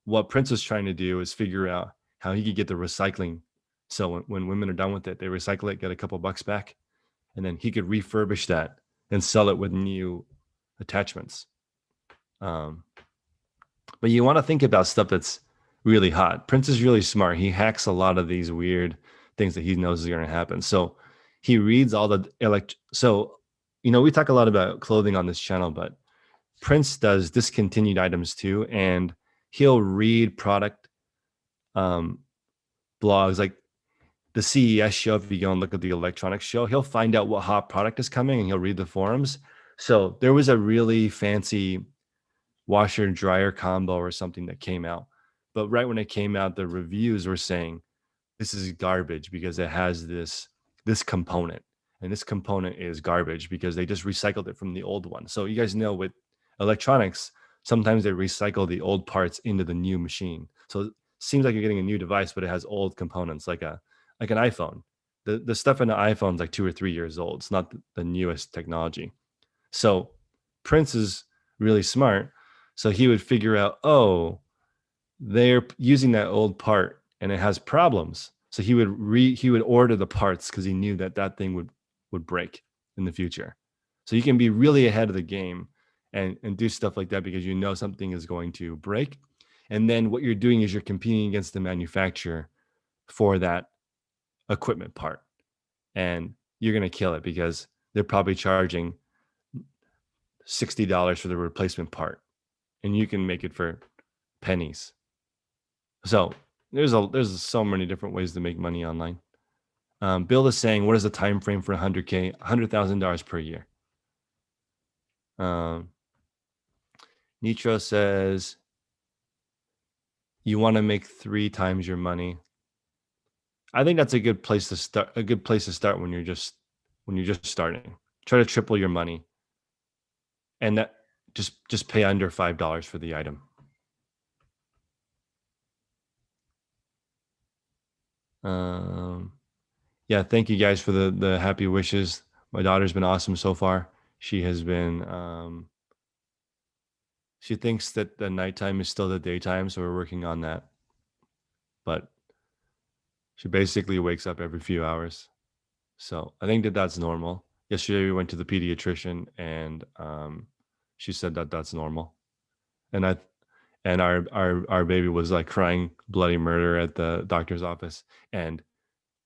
What Prince is trying to do is figure out how he could get the recycling. So when women are done with it, they recycle it, get a couple bucks back, and then he could refurbish that and sell it with new attachments. But you want to think about stuff that's really hot. Prince is really smart. He hacks a lot of these weird things that he knows is going to happen. So he reads all the So, we talk a lot about clothing on this channel, but Prince does discontinued items too, and he'll read product blogs like the CES show. If you go and look at the electronics show, he'll find out what hot product is coming and he'll read the forums. So there was a really fancy washer and dryer combo or something that came out, but right when it came out, the reviews were saying this is garbage because it has this component, and this component is garbage because they just recycled it from the old one. So you guys know with electronics, sometimes they recycle the old parts into the new machine. So it seems like you're getting a new device, but it has old components, like an iPhone. The stuff in the iPhone is like 2 or 3 years old. It's not the newest technology. So Prince is really smart. So he would figure out, oh, they're using that old part and it has problems. So he would order the parts because he knew that thing would break in the future. So you can be really ahead of the game and do stuff like that because you know something is going to break. And then what you're doing is you're competing against the manufacturer for that equipment part. And you're going to kill it because they're probably charging $60 for the replacement part. And you can make it for pennies. So there's so many different ways to make money online. Bill is saying, what is the time frame for $100K, $100,000 per year? Nitro says, you want to make 3 times your money. I think that's a good place to start. A good place to start when you're just starting. Try to triple your money, and that just pay under $5 for the item. Yeah, thank you guys for the happy wishes. My daughter's been awesome so far. She has been. She thinks that the nighttime is still the daytime, so we're working on that. But she basically wakes up every few hours, so I think that's normal. Yesterday we went to the pediatrician, and she said that that's normal, and our baby was like crying bloody murder at the doctor's office, and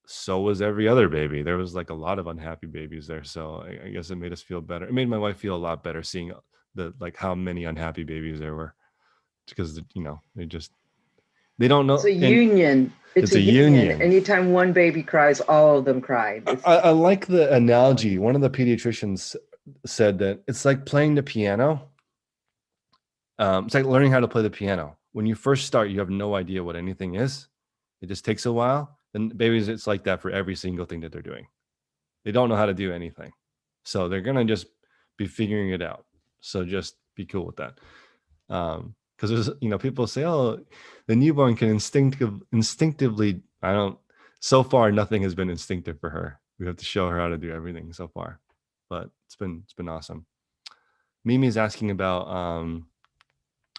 so was every other baby. There was like a lot of unhappy babies there, so I guess it made us feel better. It made my wife feel a lot better seeing how many unhappy babies there were, because they don't know. It's a union. It's a union. Anytime one baby cries, all of them cry. I like the analogy. One of the pediatricians said that it's like playing the piano. It's like learning how to play the piano. When you first start, you have no idea what anything is. It just takes a while. And babies, it's like that for every single thing that they're doing. They don't know how to do anything. So they're going to just be figuring it out. So just be cool with that. Because there's, people say, oh, the newborn can instinctively, so far, nothing has been instinctive for her. We have to show her how to do everything so far. But it's been awesome. Mimi's asking about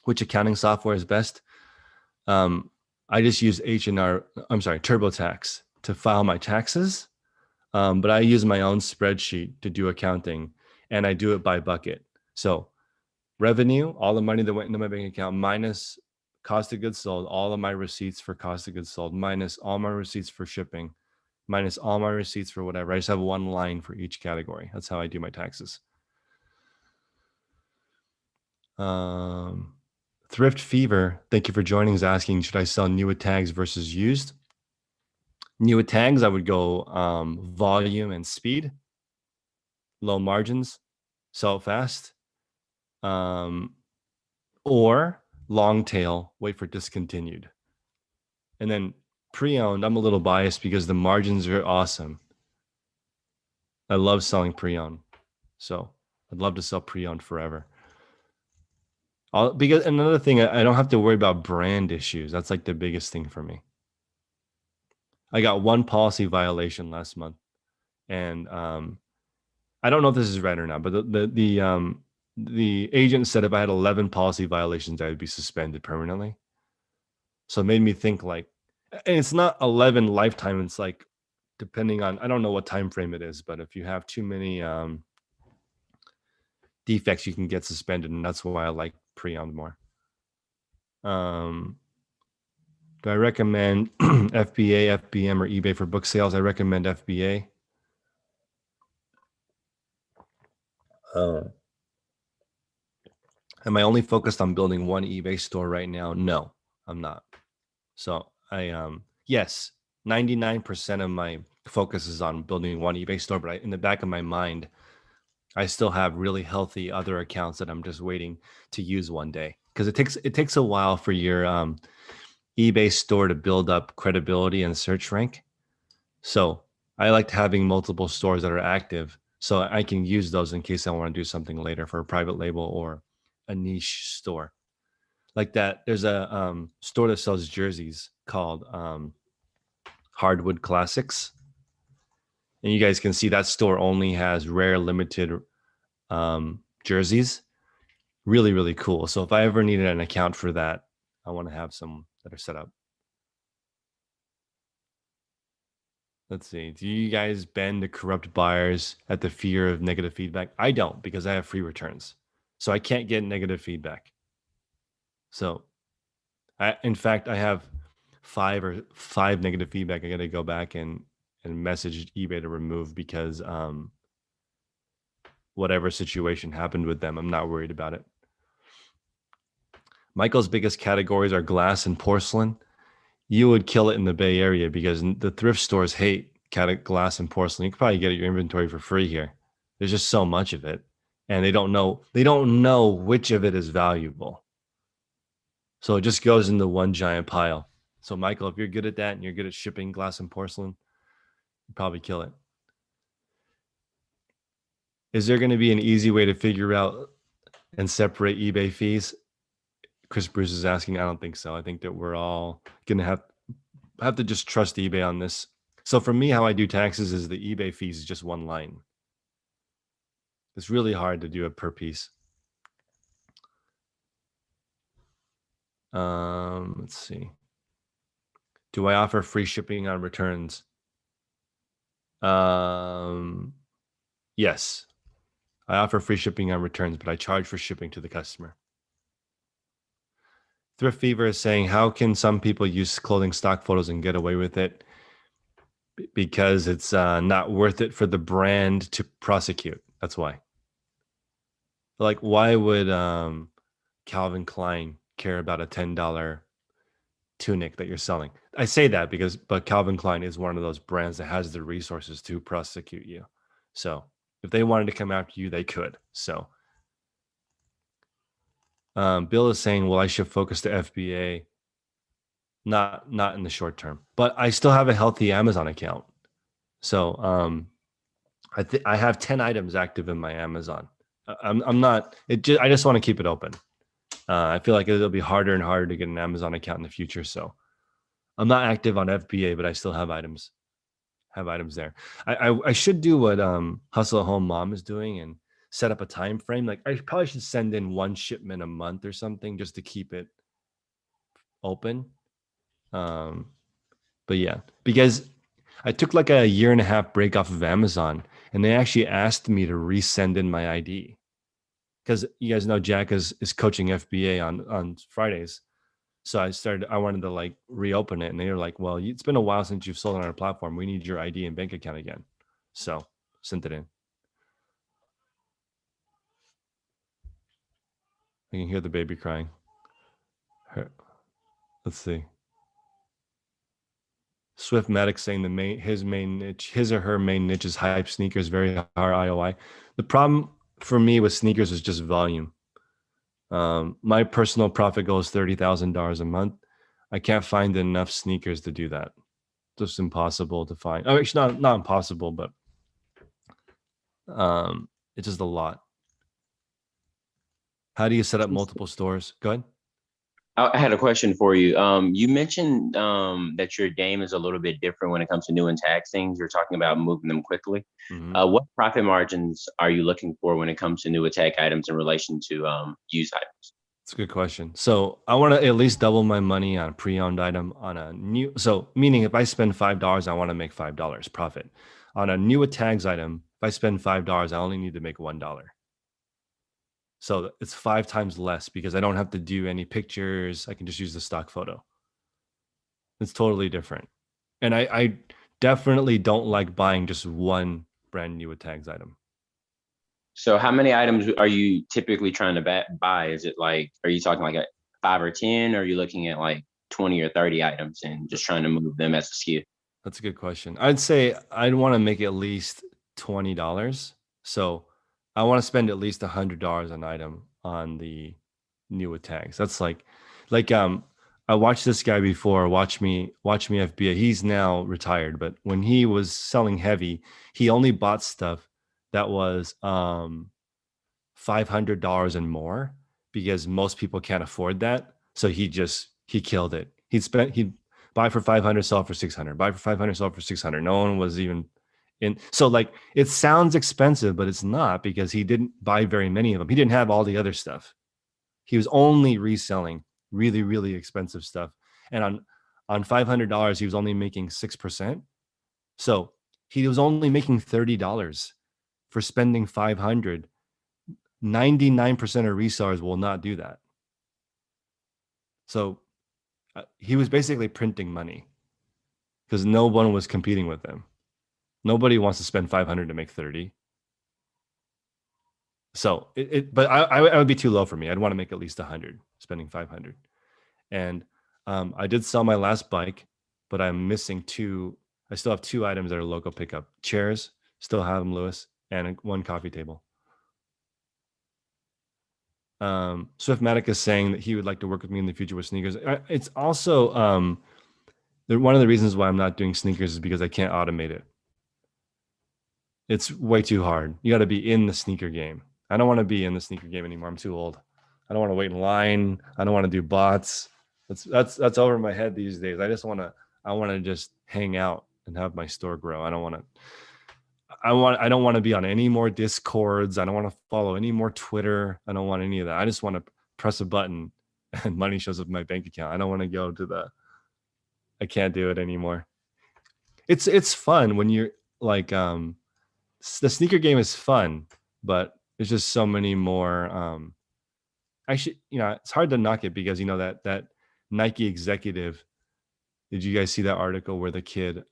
which accounting software is best. I just use TurboTax. to file my taxes, but I use my own spreadsheet to do accounting, and I do it by bucket. So revenue, all the money that went into my bank account, minus cost of goods sold, all of my receipts for cost of goods sold, minus all my receipts for shipping, minus all my receipts for whatever. I just have one line for each category. That's how I do my taxes. Thrift Fever, thank you for joining, is asking, should I sell new tags versus used? New tags, I would go volume and speed, low margins, sell it fast, or long tail, wait for discontinued. And then pre-owned, I'm a little biased because the margins are awesome. I love selling pre-owned, so I'd love to sell pre-owned forever. Because another thing, I don't have to worry about brand issues. That's like the biggest thing for me. I got one policy violation last month, and I don't know if this is right or not, but the agent said if I had 11 policy violations, I would be suspended permanently. So it made me think like, and it's not 11 lifetime. It's like, depending on, I don't know what time frame it is, but if you have too many defects, you can get suspended, and that's why I like pre-owned more. Do I recommend FBA, FBM, or eBay for book sales? I recommend FBA. Am I only focused on building one eBay store right now? No, I'm not. So yes, 99% of my focus is on building one eBay store, but in the back of my mind, I still have really healthy other accounts that I'm just waiting to use one day, because it takes a while for your eBay store to build up credibility and search rank. So I liked having multiple stores that are active, so I can use those in case I want to do something later for a private label or a niche store like that. There's a store that sells jerseys called Hardwood Classics, and you guys can see that store only has rare, limited jerseys. Really, really cool. So if I ever needed an account for that, I want to have some that are set up. Let's see. Do you guys bend to corrupt buyers at the fear of negative feedback? I don't, because I have free returns. So I can't get negative feedback. So in fact, I have five negative feedback. I got to go back and message eBay to remove, because whatever situation happened with them, I'm not worried about it. Michael's biggest categories are glass and porcelain. You would kill it in the Bay Area because the thrift stores hate glass and porcelain. You could probably get your inventory for free here. There's just so much of it, and they don't know which of it is valuable. So it just goes into one giant pile. So Michael, if you're good at that and you're good at shipping glass and porcelain, you probably kill it. Is there going to be an easy way to figure out and separate eBay fees? Chris Bruce is asking. I don't think so. I think that we're all going to have to just trust eBay on this. So for me, how I do taxes is the eBay fees is just one line. It's really hard to do it per piece. Let's see. Do I offer free shipping on returns? Yes. I offer free shipping on returns, but I charge for shipping to the customer. Thrift Fever is saying, how can some people use clothing stock photos and get away with it? Because it's not worth it for the brand to prosecute. That's why. Like, why would Calvin Klein care about a $10 tunic that you're selling? I say that but Calvin Klein is one of those brands that has the resources to prosecute you. So if they wanted to come after you, they could. So Bill is saying, well, I should focus to FBA. Not in the short term, but I still have a healthy Amazon account. So I have 10 items active in my Amazon. I'm not, I just want to keep it open. I feel like it'll be harder and harder to get an Amazon account in the future. So I'm not active on FBA, but I still have items there. I should do what Hustle at Home Mom is doing and set up a time frame. Like, I probably should send in one shipment a month or something just to keep it open. But yeah, because I took like a year and a half break off of Amazon, and they actually asked me to resend in my ID because you guys know Jack is coaching FBA on Fridays. So I wanted to like reopen it, and they were like, "Well, it's been a while since you've sold on our platform. We need your ID and bank account again." So sent it in. I can hear the baby crying. Let's see. Swiftmatic saying his or her main niche is hype sneakers, very high IOI. The problem for me with sneakers is just volume. My personal profit goal is $30,000 a month. I can't find enough sneakers to do that. Just impossible to find. Oh, actually, not impossible, but it's just a lot. How do you set up multiple stores? Go ahead. I had a question for you. You mentioned that your game is a little bit different when it comes to new and tag things. You're talking about moving them quickly. What profit margins are you looking for when it comes to new attack items in relation to used items? It's a good question. So I want to at least double my money on a pre-owned item on a new. So meaning if I spend $5, I want to make $5 profit. On a new tags item, if I spend $5, I only need to make $1. So it's 5 times less because I don't have to do any pictures. I can just use the stock photo. It's totally different. And I definitely don't like buying just one brand new tags item. So how many items are you typically trying to buy? Is it like, are you talking like a 5 or 10? Or are you looking at like 20 or 30 items and just trying to move them as a SKU? That's a good question. I'd say I'd want to make at least $20. So I want to spend at least $100 an item on the new tags. That's like I watched this guy before, watch me FBA. He's now retired, but when he was selling heavy, he only bought stuff that was $500 and more because most people can't afford that. So he killed it. He'd buy for 500, sell for 600, buy for 500, sell for 600. No one was even in. So like it sounds expensive, but it's not because he didn't buy very many of them. He didn't have all the other stuff. He was only reselling really, really expensive stuff. And on $500, he was only making 6%. So he was only making $30 for spending 500. 99% of resellers will not do that. So he was basically printing money because no one was competing with him. Nobody wants to spend 500 to make 30. So but I would be too low for me. I'd want to make at least 100 spending 500. And I did sell my last bike, but I'm missing two. I still have 2 items that are local pickup. Chairs, still have them, Lewis, and 1 coffee table. Swiftmatic is saying that he would like to work with me in the future with sneakers. It's also one of the reasons why I'm not doing sneakers is because I can't automate it. It's way too hard. You got to be in the sneaker game. I don't want to be in the sneaker game anymore. I'm too old. I don't want to wait in line. I don't want to do bots. That's over my head these days. I want to just hang out and have my store grow. I don't want to be on any more Discords. I don't want to follow any more Twitter. I don't want any of that. I just want to press a button and money shows up in my bank account. I don't want to go to I can't do it anymore. It's fun when you're like, the sneaker game is fun, but there's just so many more, actually, it's hard to knock it because, that Nike executive, did you guys see that article where the kid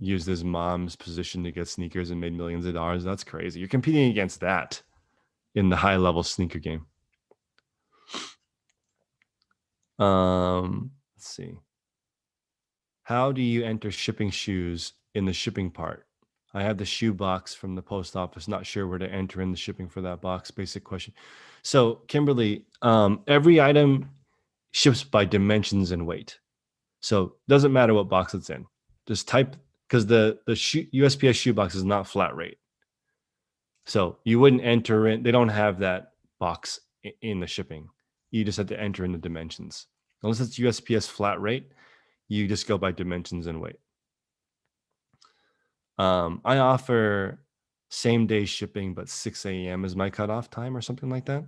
used his mom's position to get sneakers and made millions of dollars? That's crazy. You're competing against that in the high level sneaker game. Let's see. How do you enter shipping shoes in the shipping part? I have the shoe box from the post office. Not sure where to enter in the shipping for that box. Basic question. So Kimberly, every item ships by dimensions and weight. So it doesn't matter what box it's in. Just type, because the USPS shoebox is not flat rate. So you wouldn't enter in, they don't have that box in the shipping. You just have to enter in the dimensions. Unless it's USPS flat rate, you just go by dimensions and weight. I offer same day shipping, but 6 a.m. is my cutoff time or something like that.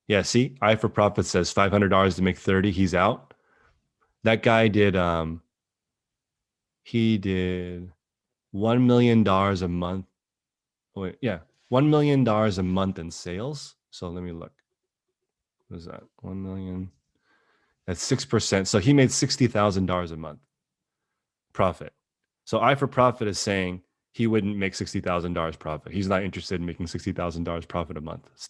Yeah, see, I for profit says $500 to make 30. He's out. That guy did he did $1 million a month. Wait, yeah, $1 million a month in sales. So let me look. What is that? 1 million. That's 6%. So he made $60,000 a month profit. So I for profit is saying he wouldn't make $60,000 profit. He's not interested in making $60,000 profit a month. It's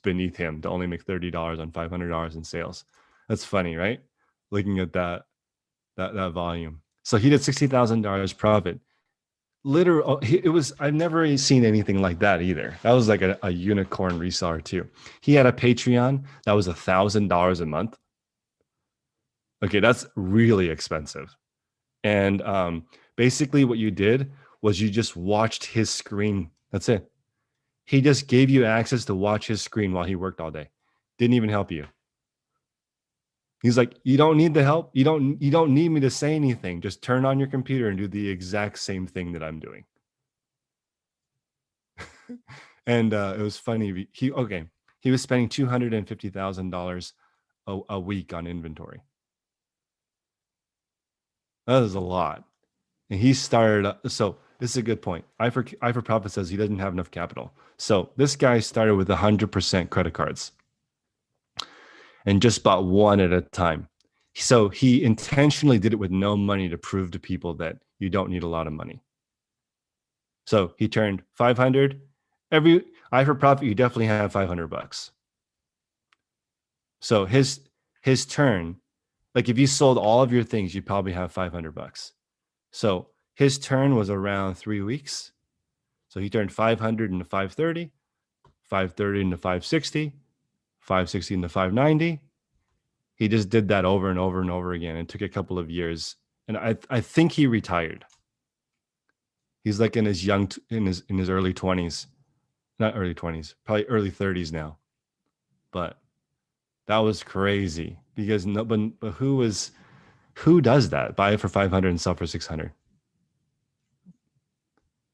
beneath him to only make $30 on $500 in sales. That's funny, right? Looking at that volume. So he did $60,000 profit. Literal, it was. I've never seen anything like that either. That was like a unicorn reseller too. He had a Patreon that was $1,000 a month. Okay, that's really expensive. And basically, what you did was you just watched his screen. That's it. He just gave you access to watch his screen while he worked all day. Didn't even help you. He's like, you don't need the help. You don't need me to say anything. Just turn on your computer and do the exact same thing that I'm doing. And it was funny. He was spending $250,000 a week on inventory. That is a lot. And he started. So this is a good point. I for Profit says he doesn't have enough capital. So this guy started with 100% credit cards and just bought one at a time. So he intentionally did it with no money to prove to people that you don't need a lot of money. So he turned 500 every I for Profit. You definitely have $500. So his turn, like if you sold all of your things, you probably have $500. So his turn was around 3 weeks. So he turned 500 into 530, 530 into 560, 560 into 590. He just did that over and over and over again. It took a couple of years, and I think he retired. He's like in his early 20s, not early 20s, probably early 30s now. But that was crazy because but who does that? Buy it for 500 and sell for 600.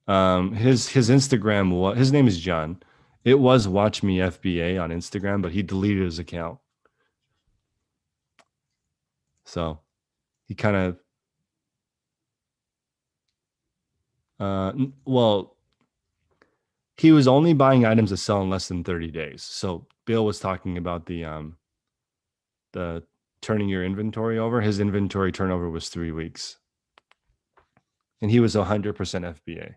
His Instagram, his name is John. It was Watch Me FBA on Instagram, but he deleted his account. So he kind of, well, he was only buying items that sell in less than 30 days. So Bill was talking about the turning your inventory over. His inventory turnover was 3 weeks. And he was 100% FBA.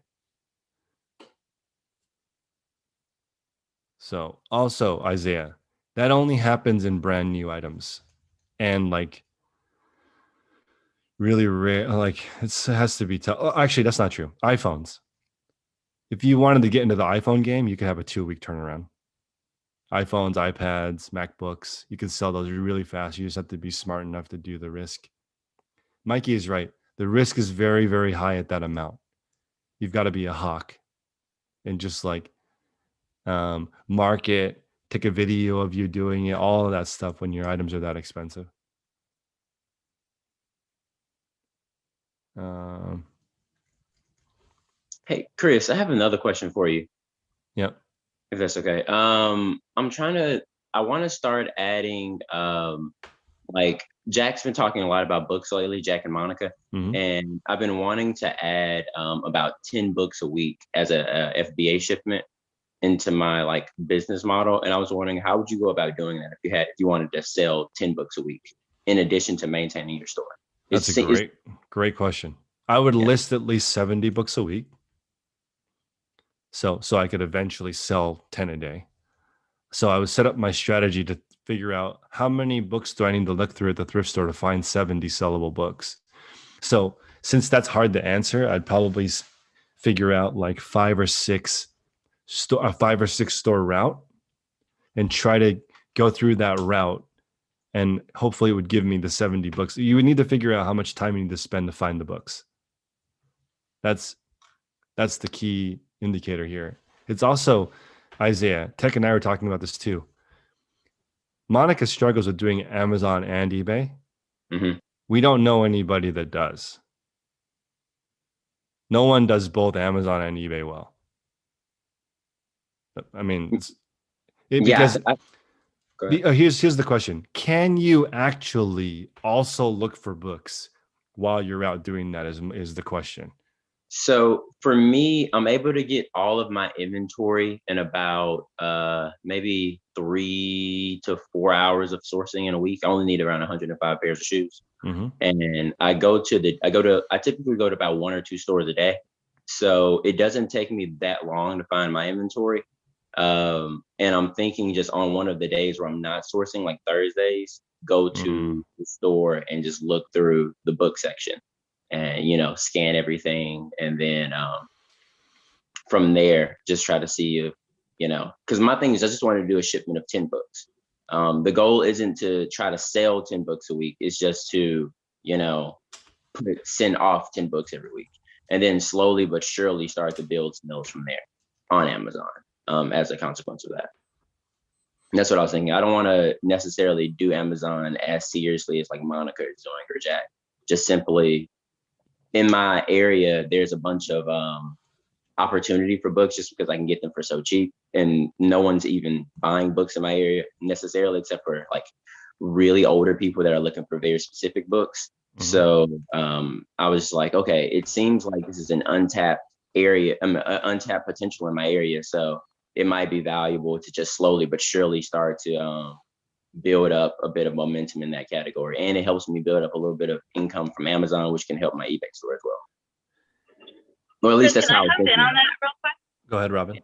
So also, Isaiah, that only happens in brand new items. And like really rare, like it has to be tough. Oh, actually, that's not true. iPhones. If you wanted to get into the iPhone game, you could have a 2-week turnaround. iPhones, iPads, MacBooks, you can sell those really fast. You just have to be smart enough to do the risk. Mikey is right. The risk is very, very high at that amount. You've got to be a hawk and just like market, take a video of you doing it, all of that stuff when your items are that expensive. Hey, Chris, I have another question for you. Yep. If that's okay. I want to start adding, like Jack's been talking a lot about books lately, Jack and Monica, and I've been wanting to add about 10 books a week as a FBA shipment into my like business model. And I was wondering, how would you go about doing that if you wanted to sell 10 books a week in addition to maintaining your store? That's a great question. I would list at least 70 books a week. So I could eventually sell 10 a day. So I would set up my strategy to figure out how many books do I need to look through at the thrift store to find 70 sellable books. So since that's hard to answer, I'd probably figure out like 5 or 6 store route and try to go through that route. And hopefully it would give me the 70 books. You would need to figure out how much time you need to spend to find the books. That's the key indicator here. It's also, Isaiah, Tech and I were talking about this too. Monica struggles with doing Amazon and eBay. We don't know anybody that does. No one does both Amazon and eBay well. I mean, Go ahead. Here's the question. Can you actually also look for books while you're out doing that is the question. So for me, I'm able to get all of my inventory in about maybe 3 to 4 hours of sourcing in a week. I only need around 105 pairs of shoes. Mm-hmm. And I typically go to about 1 or 2 stores a day. So it doesn't take me that long to find my inventory. And I'm thinking just on one of the days where I'm not sourcing, like Thursdays, go to the store and just look through the book section and, scan everything. And then from there, just try to see if, because my thing is I just want to do a shipment of 10 books. The goal isn't to try to sell 10 books a week. It's just to, send off 10 books every week. And then slowly but surely start to build sales from there on Amazon as a consequence of that. And that's what I was thinking. I don't want to necessarily do Amazon as seriously as like Monica is doing or Jack. Just simply in my area, there's a bunch of opportunity for books just because I can get them for so cheap. And no one's even buying books in my area necessarily, except for like really older people that are looking for very specific books. Mm-hmm. So I was like, okay, it seems like this is an untapped area, untapped potential in my area. So it might be valuable to just slowly but surely start to build up a bit of momentum in that category. And it helps me build up a little bit of income from Amazon, which can help my eBay store as well. Or at least that's how I was thinking. Can I hop in on that real quick? Go ahead, Robin.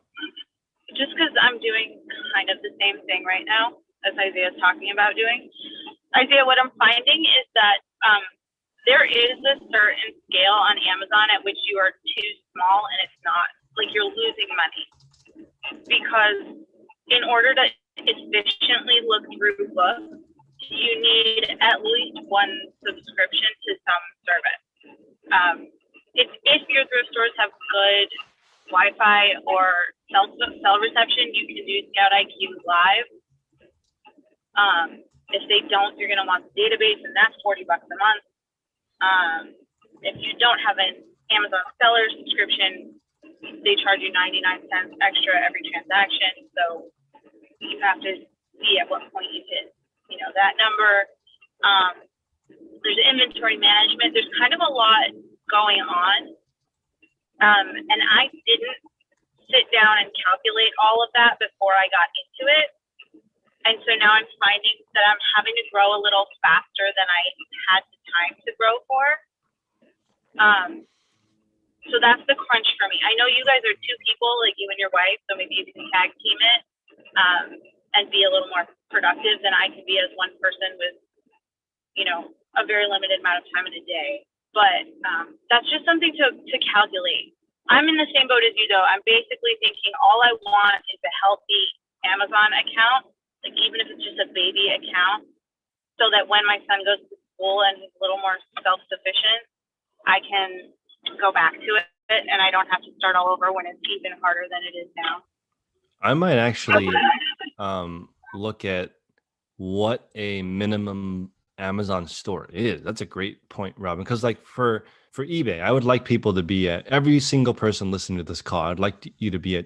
Just because I'm doing kind of the same thing right now as Isaiah's talking about doing. Isaiah, what I'm finding is that there is a certain scale on Amazon at which you are too small and it's not, like you're losing money. Because in order to efficiently look through books, you need at least one subscription to some service. If your thrift stores have good Wi-Fi or cell reception, you can do Scout IQ Live. If they don't, you're going to want the database, and that's $40 a month. If you don't have an Amazon seller subscription, they charge you 99 cents extra every transaction. So you have to see at what point you hit, that number. There's inventory management. There's kind of a lot going on. And I didn't sit down and calculate all of that before I got into it. And so now I'm finding that I'm having to grow a little faster than I had the time to grow for. So that's the crunch for me. I know you guys are 2 people, like you and your wife, so maybe you can tag team it and be a little more productive than I can be as one person with, a very limited amount of time in a day. But that's just something to calculate. I'm in the same boat as you, though. I'm basically thinking all I want is a healthy Amazon account, like even if it's just a baby account, so that when my son goes to school and he's a little more self-sufficient, I can go back to it and I don't have to start all over when it's even harder than it is now. I might actually look at what a minimum Amazon store is. That's a great point, Robin, because like for eBay, I would like people to be at, every single person listening to this call, I'd like you to be at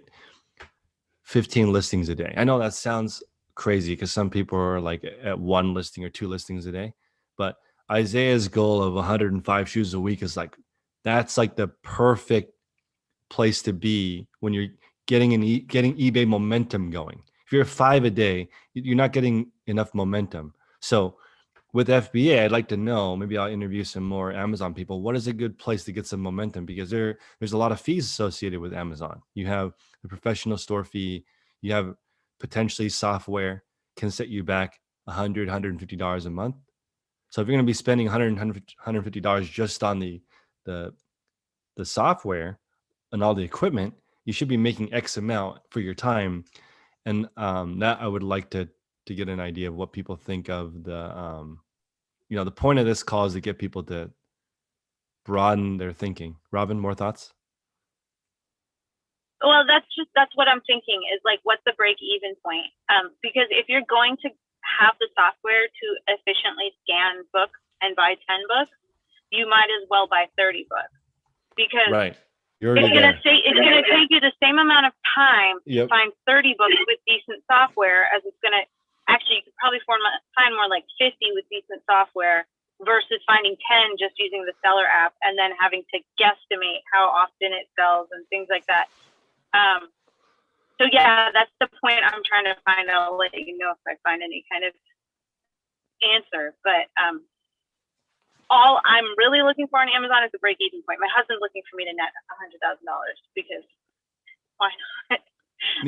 15 listings a day. I know that sounds crazy because some people are like at 1 listing or 2 listings a day, but Isaiah's goal of 105 shoes a week is like, that's like the perfect place to be when you're getting eBay momentum going. If you're 5 a day, you're not getting enough momentum. So with FBA, I'd like to know, maybe I'll interview some more Amazon people. What is a good place to get some momentum? Because there's a lot of fees associated with Amazon. You have the professional store fee. You have potentially software can set you back $100, $150 a month. So if you're going to be spending $100, $150 just on the software and all the equipment, you should be making X amount for your time. And that I would like to get an idea of what people think of the point of this call is to get people to broaden their thinking. Robin, more thoughts? Well, that's what I'm thinking is like, what's the break even point? Because if you're going to have the software to efficiently scan books and buy 10 books, you might as well buy 30 books because right. It's going to take you the same amount of time to find 30 books with decent software as it's going to actually you could probably find more like 50 with decent software versus finding 10 just using the seller app and then having to guesstimate how often it sells and things like that. So yeah, that's the point I'm trying to find. I'll let you know if I find any kind of answer. But all I'm really looking for on Amazon is a break-even point. My husband's looking for me to net $100,000 because why not?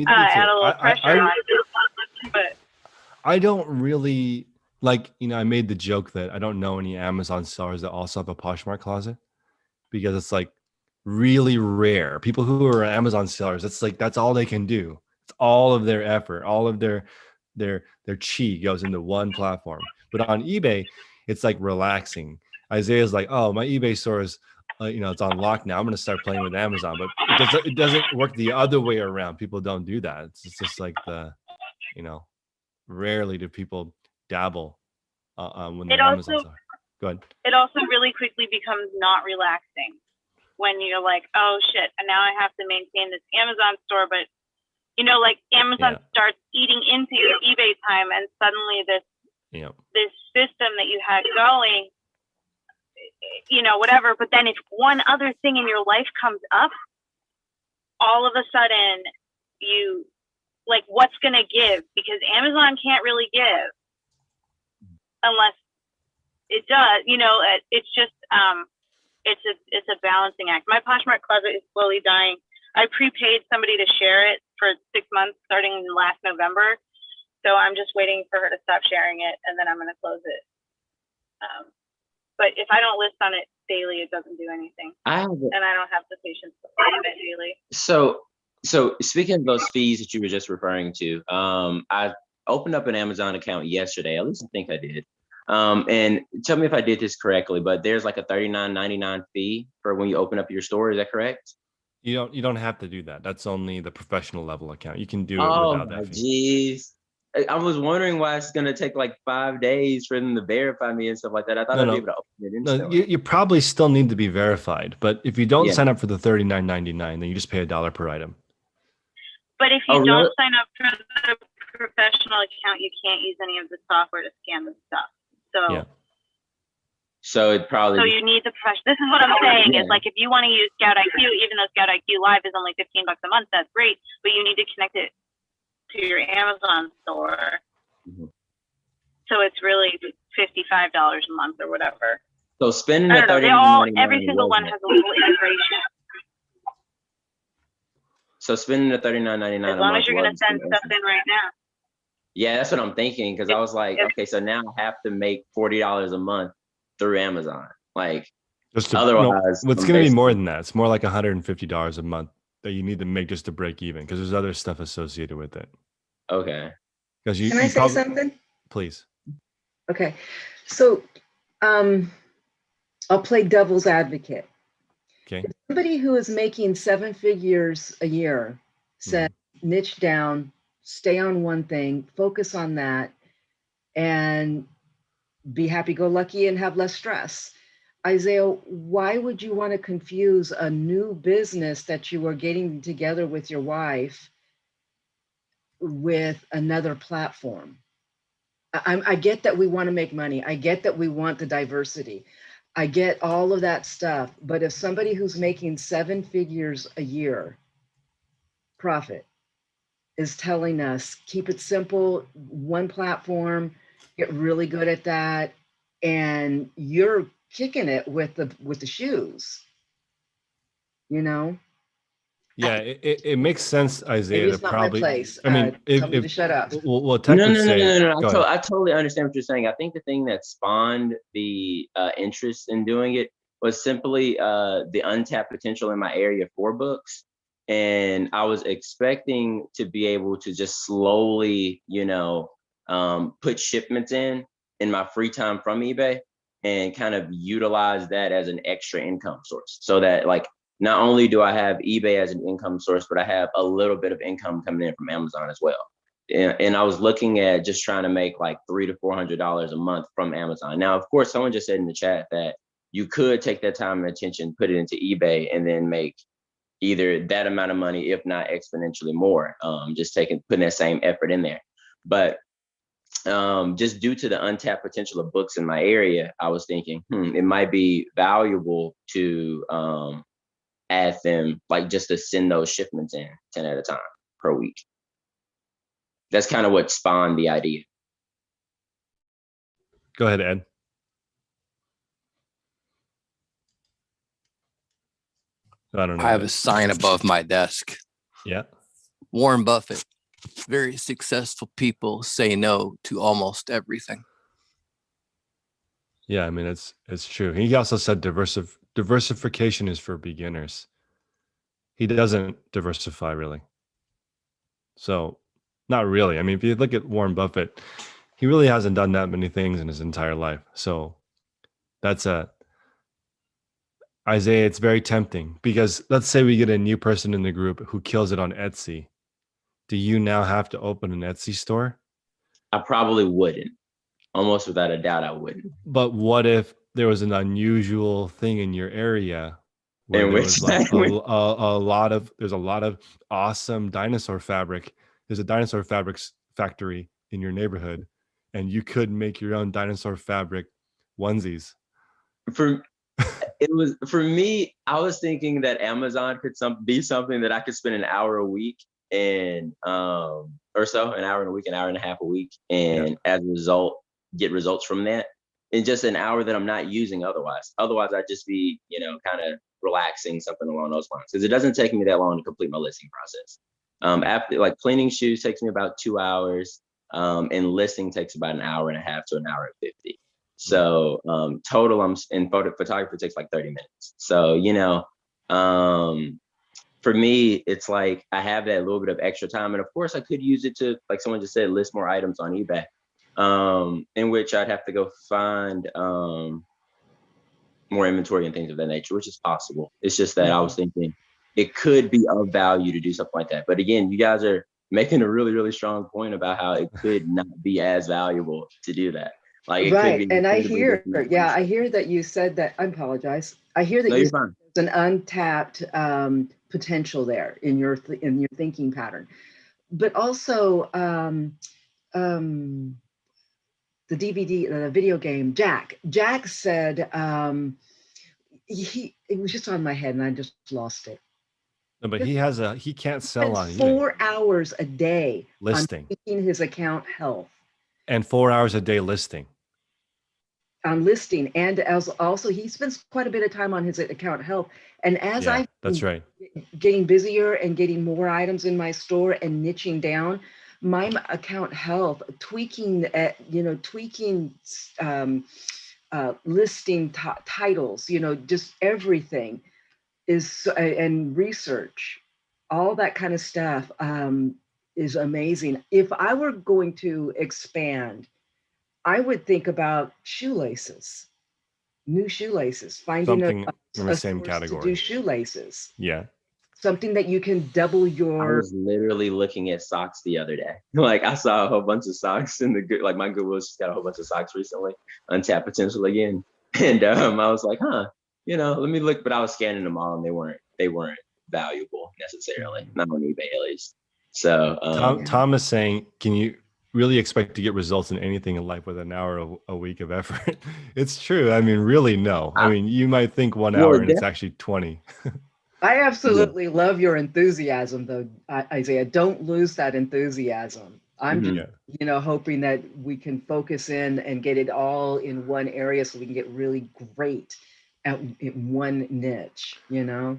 Add a little pressure on it. But I don't really like, I made the joke that I don't know any Amazon sellers that also have a Poshmark closet because it's like really rare. People who are Amazon sellers, it's like that's all they can do. It's all of their effort, all of their chi goes into one platform. But on eBay, it's like relaxing. Isaiah's like, oh, my eBay store is, it's on lock now. I'm going to start playing with Amazon, but it doesn't work the other way around. People don't do that. It's just like rarely do people dabble when they're Amazon store. Go ahead. It also really quickly becomes not relaxing when you're like, oh shit, and now I have to maintain this Amazon store, but like Amazon starts eating into your eBay time, and suddenly this system that you had going, whatever. But then if one other thing in your life comes up, all of a sudden you like, what's gonna give? Because Amazon can't really give unless it does. It's just it's a balancing act. My Poshmark closet is slowly dying. I prepaid somebody to share it for 6 months starting last November. So I'm just waiting for her to stop sharing it, and then I'm going to close it. But if I don't list on it daily, it doesn't do anything. And I don't have the patience to find it daily. So speaking of those fees that you were just referring to, I opened up an Amazon account yesterday. At least I think I did. And tell me if I did this correctly, but there's like a $39.99 fee for when you open up your store. Is that correct? You don't have to do that. That's only the professional level account. You can do it without that fee. Jeez. I was wondering why it's gonna take like 5 days for them to verify me and stuff like that. I thought I'd be able to open it instantly. You probably still need to be verified, but if you don't sign up for the $39.99, then you just pay $1 per item. But if you don't sign up for the professional account, you can't use any of the software to scan the stuff. So it probably. So you need the professional. This is what I'm saying is like if you want to use Scout IQ, even though Scout IQ Live is only $15 a month, that's great. But you need to connect it to your Amazon store. Mm-hmm. So it's really $55 a month or whatever. So spending the $39.99. Every single one has a little integration. So spending the $39.99 as long as you're going to send stuff in right now. Yeah, that's what I'm thinking, because I was like, okay, so now I have to make $40 a month through Amazon. Like, otherwise, it's going to be more than that. It's more like $150 a month that you need to make just to break even, because there's other stuff associated with it. Okay. Because Can I say something? Please. Okay, so I'll play devil's advocate. Okay. If somebody who is making 7 figures a year said, niche down, stay on one thing, focus on that, and be happy-go-lucky and have less stress. Isaiah, why would you want to confuse a new business that you are getting together with your wife with another platform? I get that we want to make money. I get that we want the diversity. I get all of that stuff. But if somebody who's making 7 figures a year profit is telling us, keep it simple, one platform, get really good at that, and you're kicking it with the shoes, Yeah, it makes sense, Isaiah. Maybe it's not my place. I mean, tell me to shut up. Well, technically, no. I totally understand what you're saying. I think the thing that spawned the interest in doing it was simply the untapped potential in my area for books. And I was expecting to be able to just slowly, put shipments in my free time from eBay and kind of utilize that as an extra income source, so that like, not only do I have eBay as an income source, but I have a little bit of income coming in from Amazon as well. And I was looking at just trying to make like $300 to $400 a month from Amazon. Now, of course, someone just said in the chat that you could take that time and attention, put it into eBay, and then make either that amount of money, if not exponentially more, just putting that same effort in there. But just due to the untapped potential of books in my area, I was thinking, it might be valuable to add them, like just to send those shipments in 10 at a time per week. That's kind of what spawned the idea. Go ahead, Ed. I don't know. I have a sign above my desk. Yeah. Warren Buffett. Very successful people say no to almost everything. Yeah, I mean it's true. He also said diversification is for beginners. He doesn't diversify really. So, not really. I mean, if you look at Warren Buffett, he really hasn't done that many things in his entire life. So, that's Isaiah, it's very tempting because let's say we get a new person in the group who kills it on Etsy. Do you now have to open an Etsy store? I probably wouldn't. Almost without a doubt, I wouldn't. But what if there was an unusual thing in your area where In there which was like there's a lot of awesome dinosaur fabric. There's a dinosaur fabrics factory in your neighborhood, and you could make your own dinosaur fabric onesies. For me, I was thinking that Amazon could be something that I could spend an hour a week and or so, an hour in a week, an hour and a half a week, and as a result, get results from that in just an hour that I'm not using otherwise. Otherwise, I'd just be, kind of relaxing, something along those lines. Because it doesn't take me that long to complete my listing process. After like cleaning shoes takes me about 2 hours, and listing takes about an hour and a half to an hour and 50. So total, photography takes like 30 minutes. So, for me, it's like I have that little bit of extra time. And of course, I could use it to, like someone just said, list more items on eBay, in which I'd have to go find more inventory and things of that nature, which is possible. It's just that I was thinking it could be of value to do something like that. But again, you guys are making a really, really strong point about how it could not be as valuable to do that. Like, it right. could be. And I hear that you said that, I apologize. I hear that there's an untapped potential there in your thinking pattern, but also the video game, Jack said, it was just on my head and I just lost it. No, but he can't sell on eBay. 4 hours a day listing, on his account health, and 4 hours a day listing. On listing, and as also he spends quite a bit of time on his account health. And as that's right, getting busier and getting more items in my store and niching down my account health, tweaking listing titles, just everything is, and research, all that kind of stuff is amazing. If I were going to expand, I would think about shoelaces, new shoelaces, finding something in the source same category to do shoelaces. Yeah. Something that you can double your. I was literally looking at socks the other day. Like, I saw a whole bunch of socks in my Goodwill's just got a whole bunch of socks recently, untapped potential again. And I was like, let me look. But I was scanning them all and they weren't valuable necessarily, not on eBay at least. So Tom is saying, can you really expect to get results in anything in life with an hour a week of effort? It's true. I mean, really, no. I mean, you might think 1 hour and it's actually 20. I absolutely love your enthusiasm, though, Isaiah. Don't lose that enthusiasm. I'm just, hoping that we can focus in and get it all in one area so we can get really great in one niche, That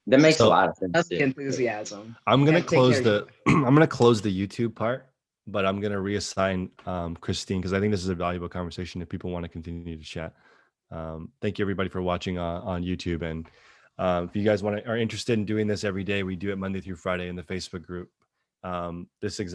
makes a lot of sense. That's the enthusiasm. I'm gonna close the YouTube part, but I'm gonna reassign Christine, because I think this is a valuable conversation if people want to continue to chat. Thank you everybody for watching on YouTube, and if you guys are interested in doing this every day, we do it Monday through Friday in the Facebook group. This exact